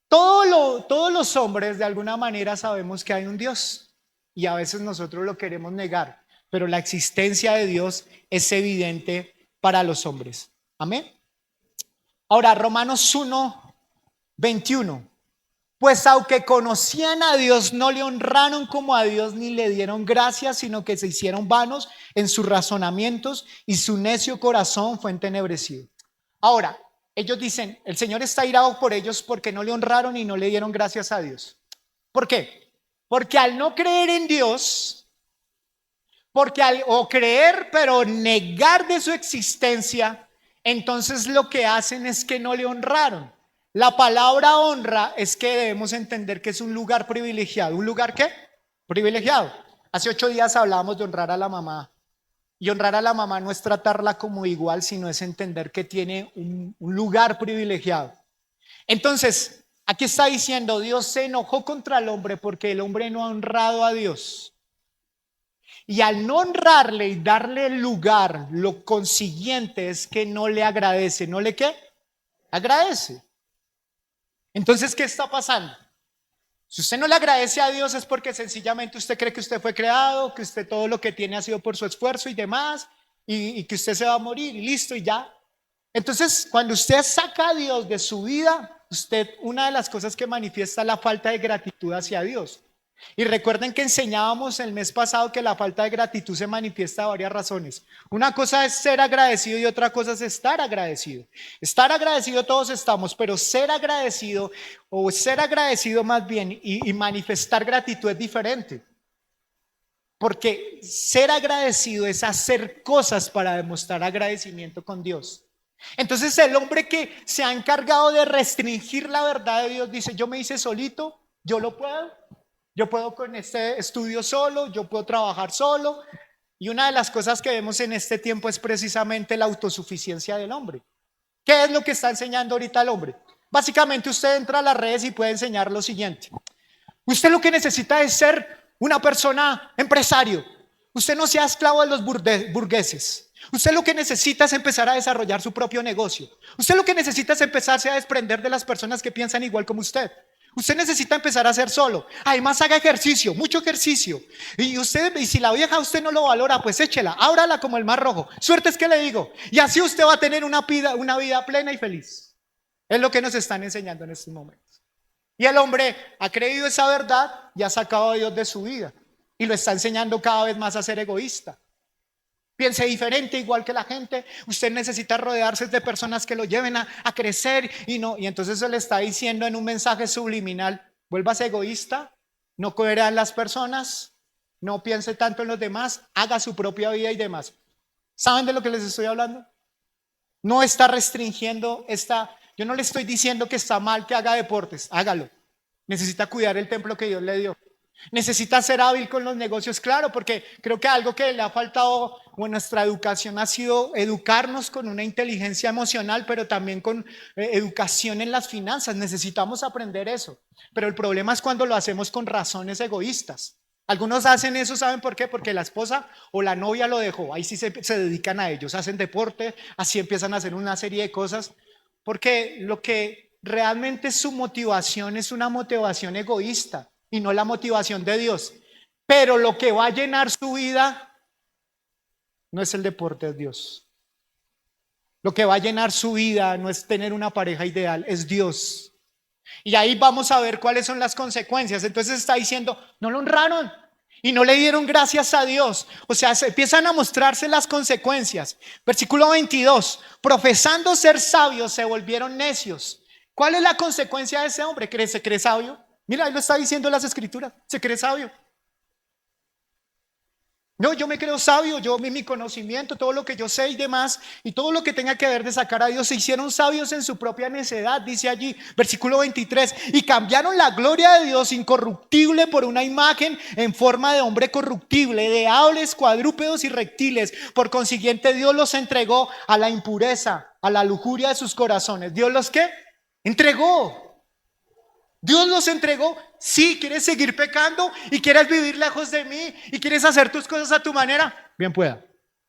Todos los hombres de alguna manera sabemos que hay un Dios, y a veces nosotros lo queremos negar, pero la existencia de Dios es evidente para los hombres. Amén. Ahora, Romanos 1:21. Pues aunque conocían a Dios, no le honraron como a Dios ni le dieron gracias, sino que se hicieron vanos en sus razonamientos y su necio corazón fue entenebrecido. Ahora, ellos dicen: el Señor está airado por ellos porque no le honraron y no le dieron gracias a Dios. ¿Por qué? Porque al no creer en Dios, o creer pero negar de su existencia, entonces lo que hacen es que no le honraron. La palabra honra es que debemos entender que es un lugar privilegiado. ¿Un lugar qué? Privilegiado. Hace 8 días hablábamos de honrar a la mamá. Y honrar a la mamá no es tratarla como igual, sino es entender que tiene un lugar privilegiado. Entonces, aquí está diciendo: Dios se enojó contra el hombre porque el hombre no ha honrado a Dios. Y al no honrarle y darle lugar, lo consiguiente es que no le agradece. ¿No le qué? Agradece. Entonces, ¿qué está pasando? Si usted no le agradece a Dios es porque sencillamente usted cree que usted fue creado, que usted todo lo que tiene ha sido por su esfuerzo y demás, y que usted se va a morir y listo y ya. Entonces, cuando usted saca a Dios de su vida, una de las cosas que manifiesta es la falta de gratitud hacia Dios. Y recuerden que enseñábamos el mes pasado que la falta de gratitud se manifiesta de varias razones. Una cosa es ser agradecido y otra cosa es estar agradecido. Estar agradecido todos estamos, pero ser agradecido más bien y manifestar gratitud es diferente. Porque ser agradecido es hacer cosas para demostrar agradecimiento con Dios. Entonces el hombre que se ha encargado de restringir la verdad de Dios dice: yo me hice solito, yo lo puedo. Yo puedo con este estudio solo, yo puedo trabajar solo. Y una de las cosas que vemos en este tiempo es precisamente la autosuficiencia del hombre. ¿Qué es lo que está enseñando ahorita el hombre? Básicamente usted entra a las redes y puede enseñar lo siguiente: usted lo que necesita es ser una persona empresario. Usted no sea esclavo de los burgueses. Usted lo que necesita es empezar a desarrollar su propio negocio. Usted lo que necesita es empezarse a desprender de las personas que piensan igual como usted. Usted necesita empezar a ser solo. Además, haga ejercicio, mucho ejercicio. Y si la vieja usted no lo valora, pues échela, ábrala como el mar rojo. Suerte es que le digo. Y así usted va a tener una vida plena y feliz. Es lo que nos están enseñando en estos momentos. Y el hombre ha creído esa verdad y ha sacado a Dios de su vida. Y lo está enseñando cada vez más a ser egoísta. Piense diferente, igual que la gente. Usted necesita rodearse de personas que lo lleven a crecer y entonces se le está diciendo en un mensaje subliminal: vuélvase egoísta, no crea en las personas, no piense tanto en los demás, haga su propia vida y demás. ¿Saben de lo que les estoy hablando? No está restringiendo yo no le estoy diciendo que está mal que haga deportes, hágalo. Necesita cuidar el templo que Dios le dio. Necesita ser hábil con los negocios, claro, porque creo que algo que le ha faltado en nuestra educación ha sido educarnos con una inteligencia emocional, pero también con educación en las finanzas. Necesitamos aprender eso, pero el problema es cuando lo hacemos con razones egoístas. Algunos hacen eso, ¿saben por qué? Porque la esposa o la novia lo dejó. Ahí sí se dedican a ellos, hacen deporte, así empiezan a hacer una serie de cosas. Porque lo que realmente su motivación es una motivación egoísta y no la motivación de Dios. Pero lo que va a llenar su vida no es el deporte, es Dios. Lo que va a llenar su vida no es tener una pareja ideal, es Dios. Y ahí vamos a ver cuáles son las consecuencias. Entonces está diciendo, no lo honraron y no le dieron gracias a Dios. O sea, se empiezan a mostrarse las consecuencias. Versículo 22, profesando ser sabios se volvieron necios. ¿Cuál es la consecuencia de ese hombre? ¿Se cree sabio? Mira, ahí lo está diciendo las escrituras, se cree sabio. No, yo me creo sabio, yo mi conocimiento, todo lo que yo sé y demás, y todo lo que tenga que ver de sacar a Dios, se hicieron sabios en su propia necedad, dice allí, versículo 23, y cambiaron la gloria de Dios incorruptible por una imagen en forma de hombre corruptible, de aves, cuadrúpedos y reptiles. Por consiguiente, Dios los entregó a la impureza, a la lujuria de sus corazones. ¿Dios los qué? Entregó. Dios los entregó. Sí, quieres seguir pecando y quieres vivir lejos de mí y quieres hacer tus cosas a tu manera. Bien pueda.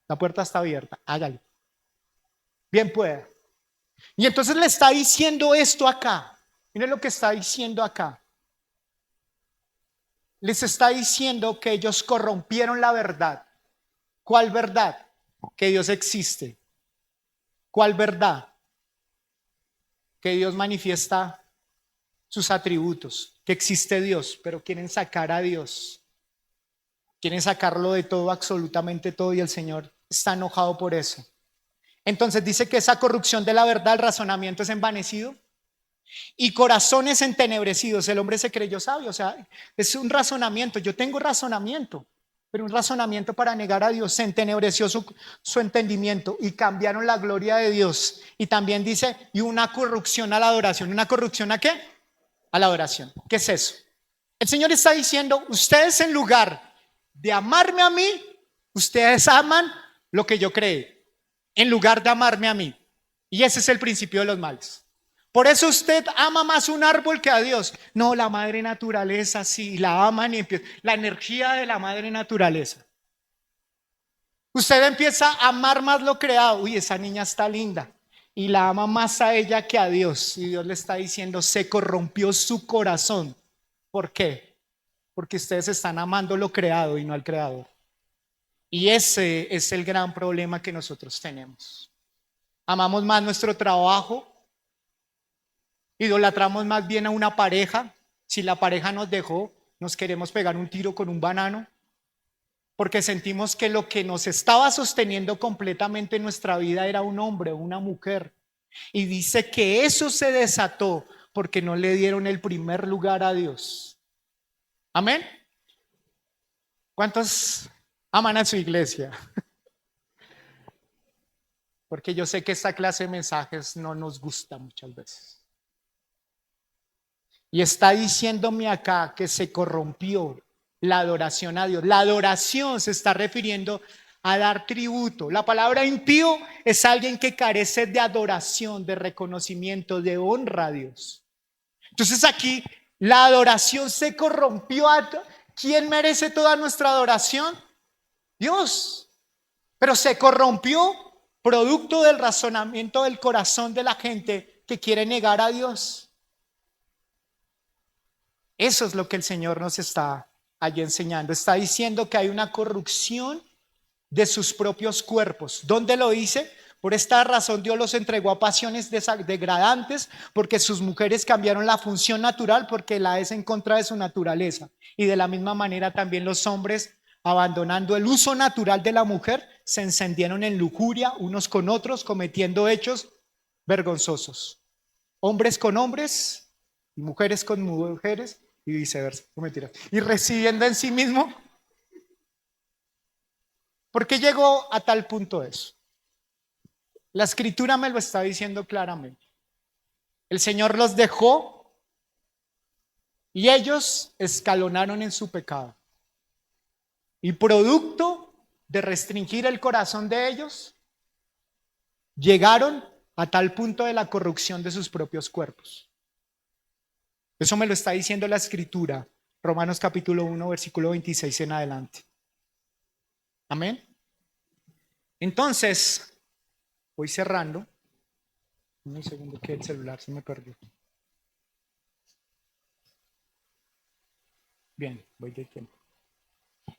La puerta está abierta. Hágalo. Bien pueda. Y entonces le está diciendo esto acá. Miren lo que está diciendo acá. Les está diciendo que ellos corrompieron la verdad. ¿Cuál verdad? Que Dios existe. ¿Cuál verdad? Que Dios manifiesta sus atributos, que existe Dios, pero quieren sacar a Dios, quieren sacarlo de todo, absolutamente todo, y el Señor está enojado por eso. Entonces dice que esa corrupción de la verdad, el razonamiento es envanecido y corazones entenebrecidos. El hombre se creyó sabio, o sea, es un razonamiento, yo tengo razonamiento, pero un razonamiento para negar a Dios. Se entenebreció su entendimiento y cambiaron la gloria de Dios. Y también dice, y una corrupción a la adoración. ¿Una corrupción a qué? A la adoración. ¿Qué es eso? El Señor está diciendo, ustedes en lugar de amarme a mí, ustedes aman lo que yo creé, en lugar de amarme a mí. Y ese es el principio de los males. Por eso usted ama más un árbol que a Dios. No, la madre naturaleza, sí, la aman y empieza. La energía de la madre naturaleza. Usted empieza a amar más lo creado. Uy, esa niña está linda. Y la ama más a ella que a Dios. Y Dios le está diciendo, se corrompió su corazón. ¿Por qué? Porque ustedes están amando lo creado y no al creador. Y ese es el gran problema que nosotros tenemos. Amamos más nuestro trabajo, idolatramos más bien a una pareja. Si la pareja nos dejó, nos queremos pegar un tiro con un banano, porque sentimos que lo que nos estaba sosteniendo completamente nuestra vida era un hombre o una mujer. Y dice que eso se desató porque no le dieron el primer lugar a Dios. Amén. ¿Cuántos aman a su iglesia? Porque yo sé que esta clase de mensajes no nos gusta muchas veces. Y está diciéndome acá que se corrompió la adoración a Dios. La adoración se está refiriendo a dar tributo. La palabra impío es alguien que carece de adoración, de reconocimiento, de honra a Dios. Entonces aquí la adoración se corrompió. ¿Quién merece toda nuestra adoración? Dios. Pero se corrompió producto del razonamiento del corazón de la gente que quiere negar a Dios. Eso es lo que el Señor nos está allí enseñando. Está diciendo que hay una corrupción de sus propios cuerpos. ¿Dónde lo dice? Por esta razón Dios los entregó a pasiones degradantes, porque sus mujeres cambiaron la función natural, porque la es en contra de su naturaleza. Y de la misma manera también los hombres, abandonando el uso natural de la mujer, se encendieron en lujuria unos con otros, cometiendo hechos vergonzosos. Hombres con hombres y mujeres con mujeres y viceversa. No mentiras. Y recibiendo en sí mismo. ¿Por qué llegó a tal punto eso? La escritura me lo está diciendo claramente. El Señor los dejó y ellos escalonaron en su pecado. Y producto de restringir el corazón de ellos, llegaron a tal punto de la corrupción de sus propios cuerpos. Eso me lo está diciendo la escritura Romanos capítulo 1, versículo 26 en adelante. Amén. Entonces, voy cerrando. Un segundo que el celular se me perdió. Bien, voy de tiempo.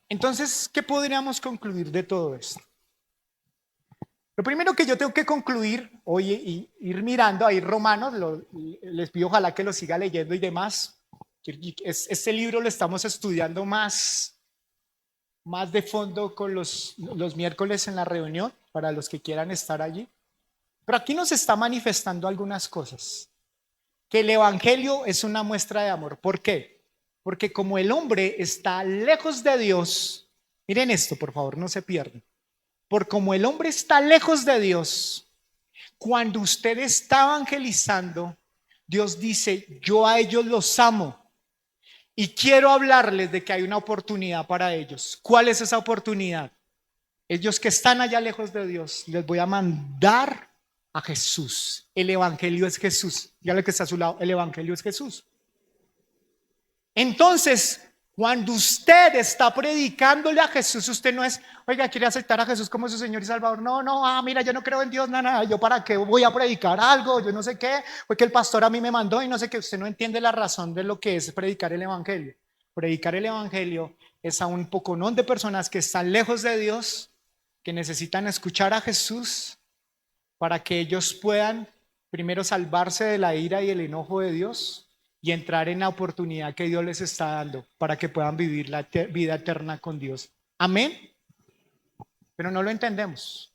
Entonces, ¿qué podríamos concluir de todo esto? Lo primero que yo tengo que concluir hoy y ir mirando ahí Romanos, les pido ojalá que lo siga leyendo y demás. Este libro lo estamos estudiando más de fondo con los miércoles en la reunión, para los que quieran estar allí. Pero aquí nos está manifestando algunas cosas. Que el evangelio es una muestra de amor. ¿Por qué? Porque como el hombre está lejos de Dios, miren esto por favor, no se pierdan. Por como el hombre está lejos de Dios, cuando usted está evangelizando, Dios dice, yo a ellos los amo y quiero hablarles de que hay una oportunidad para ellos. ¿Cuál es esa oportunidad? Ellos que están allá lejos de Dios, les voy a mandar a Jesús. El evangelio es Jesús. Dígale que está a su lado, el evangelio es Jesús. Entonces, cuando usted está predicándole a Jesús, usted no es, oiga, quiere aceptar a Jesús como su Señor y Salvador. No, mira, yo no creo en Dios, nada, yo para qué voy a predicar algo, yo no sé qué, fue que el pastor a mí me mandó y no sé qué. Usted no entiende la razón de lo que es predicar el evangelio. Predicar el evangelio es a un poconón de personas que están lejos de Dios, que necesitan escuchar a Jesús para que ellos puedan primero salvarse de la ira y el enojo de Dios y entrar en la oportunidad que Dios les está dando para que puedan vivir la vida eterna con Dios. Amén. Pero no lo entendemos.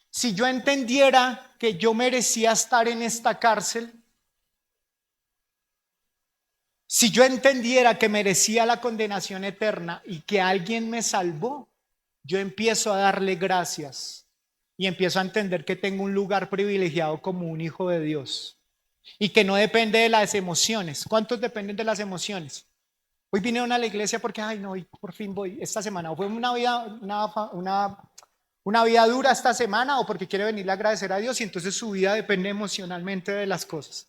Si yo entendiera que yo merecía estar en esta cárcel, si yo entendiera que merecía la condenación eterna y que alguien me salvó, yo empiezo a darle gracias y empiezo a entender que tengo un lugar privilegiado como un hijo de Dios y que no depende de las emociones. ¿Cuántos dependen de las emociones? Hoy vinieron a la iglesia porque, ay no, por fin voy esta semana. O fue una vida dura esta semana o porque quiere venir a agradecer a Dios y entonces su vida depende emocionalmente de las cosas.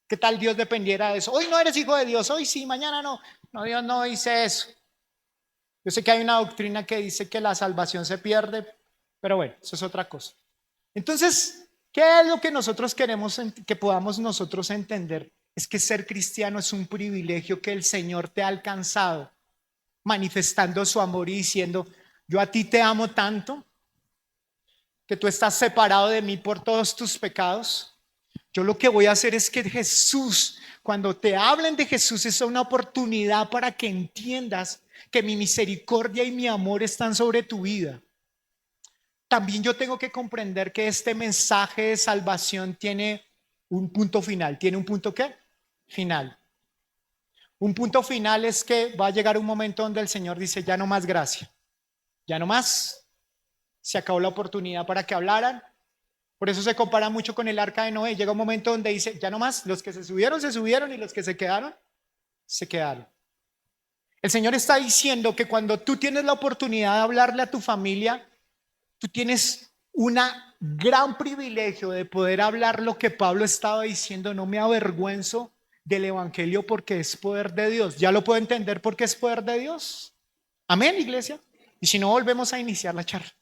¿Qué tal Dios dependiera de eso? Hoy no eres hijo de Dios, hoy sí, mañana no. No, Dios no dice eso. Yo sé que hay una doctrina que dice que la salvación se pierde, pero bueno, eso es otra cosa. Entonces, ¿qué es lo que nosotros queremos que podamos nosotros entender? Es que ser cristiano es un privilegio que el Señor te ha alcanzado, manifestando su amor y diciendo, yo a ti te amo tanto, que tú estás separado de mí por todos tus pecados. Yo lo que voy a hacer es que Jesús, cuando te hablen de Jesús, es una oportunidad para que entiendas que mi misericordia y mi amor están sobre tu vida. También yo tengo que comprender que este mensaje de salvación tiene un punto final. ¿Tiene un punto qué? Final. Un punto final es que va a llegar un momento donde el Señor dice, ya no más gracia, ya no más. Se acabó la oportunidad para que hablaran. Por eso se compara mucho con el arca de Noé. Llega un momento donde dice, ya no más, los que se subieron y los que se quedaron, se quedaron. El Señor está diciendo que cuando tú tienes la oportunidad de hablarle a tu familia, tú tienes un gran privilegio de poder hablar lo que Pablo estaba diciendo. No me avergüenzo del evangelio porque es poder de Dios. ¿Ya lo puedo entender porque es poder de Dios? Amén, iglesia. Y si no, volvemos a iniciar la charla.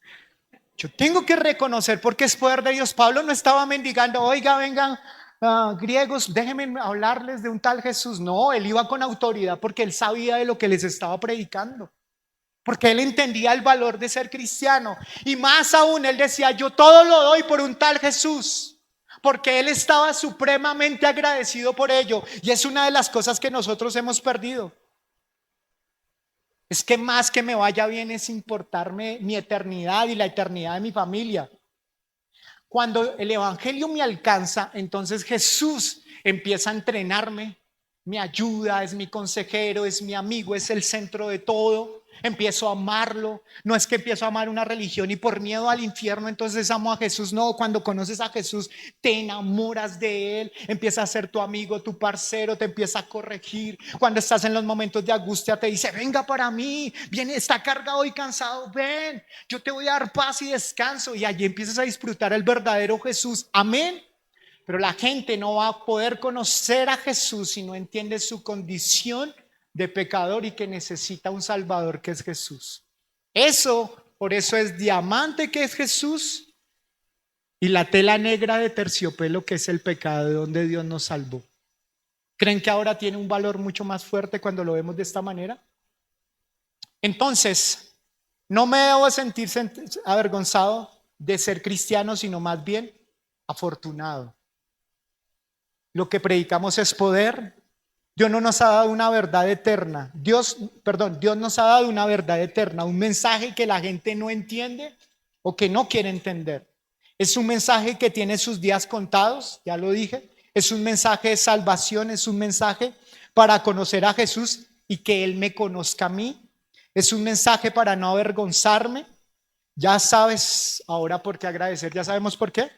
Yo tengo que reconocer porque es poder de Dios. Pablo no estaba mendigando, oiga, vengan griegos, déjenme hablarles de un tal Jesús. No, él iba con autoridad porque él sabía de lo que les estaba predicando. Porque él entendía el valor de ser cristiano. Y más aún, él decía, yo todo lo doy por un tal Jesús. Porque él estaba supremamente agradecido por ello. Y es una de las cosas que nosotros hemos perdido. Es que más que me vaya bien es importarme mi eternidad y la eternidad de mi familia. Cuando el evangelio me alcanza, entonces Jesús empieza a entrenarme, me ayuda, es mi consejero, es mi amigo, es el centro de todo. Empiezo a amarlo. No es que empiezo a amar una religión y por miedo al infierno entonces amo a Jesús. No, cuando conoces a Jesús te enamoras de él, empieza a ser tu amigo, tu parcero, te empieza a corregir. Cuando estás en los momentos de angustia te dice, venga para mí, viene, está cargado y cansado, ven, yo te voy a dar paz y descanso. Y allí empiezas a disfrutar el verdadero Jesús. Amén. Pero la gente no va a poder conocer a Jesús si no entiende su condición de pecador y que necesita un Salvador que es Jesús. Eso, por eso es diamante que es Jesús y la tela negra de terciopelo que es el pecado de donde Dios nos salvó. ¿Creen que ahora tiene un valor mucho más fuerte cuando lo vemos de esta manera? Entonces, no me debo sentir avergonzado de ser cristiano, sino más bien afortunado. Lo que predicamos es poder. Dios no nos ha dado una verdad eterna. Dios nos ha dado una verdad eterna, un mensaje que la gente no entiende o que no quiere entender. Es un mensaje que tiene sus días contados, ya lo dije. Es un mensaje de salvación, es un mensaje para conocer a Jesús y que Él me conozca a mí. Es un mensaje para no avergonzarme. Ya sabes ahora por qué agradecer. ¿Ya sabemos por qué?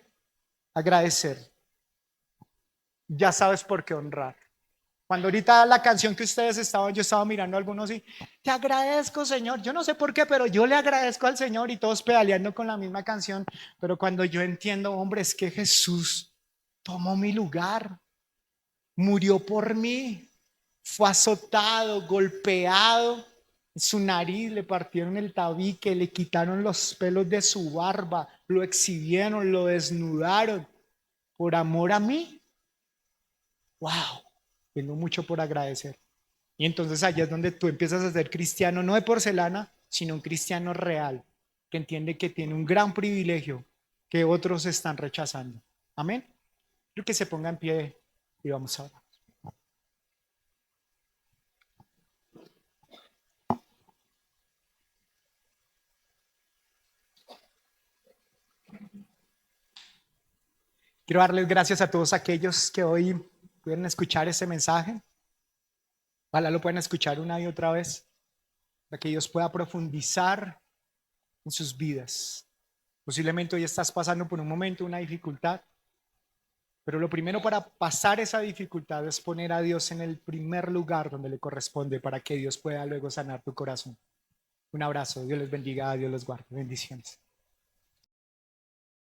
Agradecer. Ya sabes por qué honrar. Cuando ahorita la canción que ustedes estaban, yo estaba mirando a algunos y te agradezco, Señor. Yo no sé por qué, pero yo le agradezco al Señor y todos pedaleando con la misma canción. Pero cuando yo entiendo, hombre, es que Jesús tomó mi lugar, murió por mí, fue azotado, golpeado, su nariz le partieron el tabique, le quitaron los pelos de su barba, lo exhibieron, lo desnudaron por amor a mí. ¡Wow! Tengo mucho por agradecer. Y entonces allá es donde tú empiezas a ser cristiano, no de porcelana, sino un cristiano real, que entiende que tiene un gran privilegio que otros están rechazando. Amén. Quiero que se ponga en pie y vamos a orar. Quiero darles gracias a todos aquellos que hoy pueden escuchar este mensaje. Ojalá lo puedan escuchar una y otra vez, para que Dios pueda profundizar en sus vidas. Posiblemente hoy estás pasando por un momento, una dificultad, pero lo primero para pasar esa dificultad es poner a Dios en el primer lugar donde le corresponde para que Dios pueda luego sanar tu corazón. Un abrazo, Dios les bendiga, Dios los guarde, bendiciones.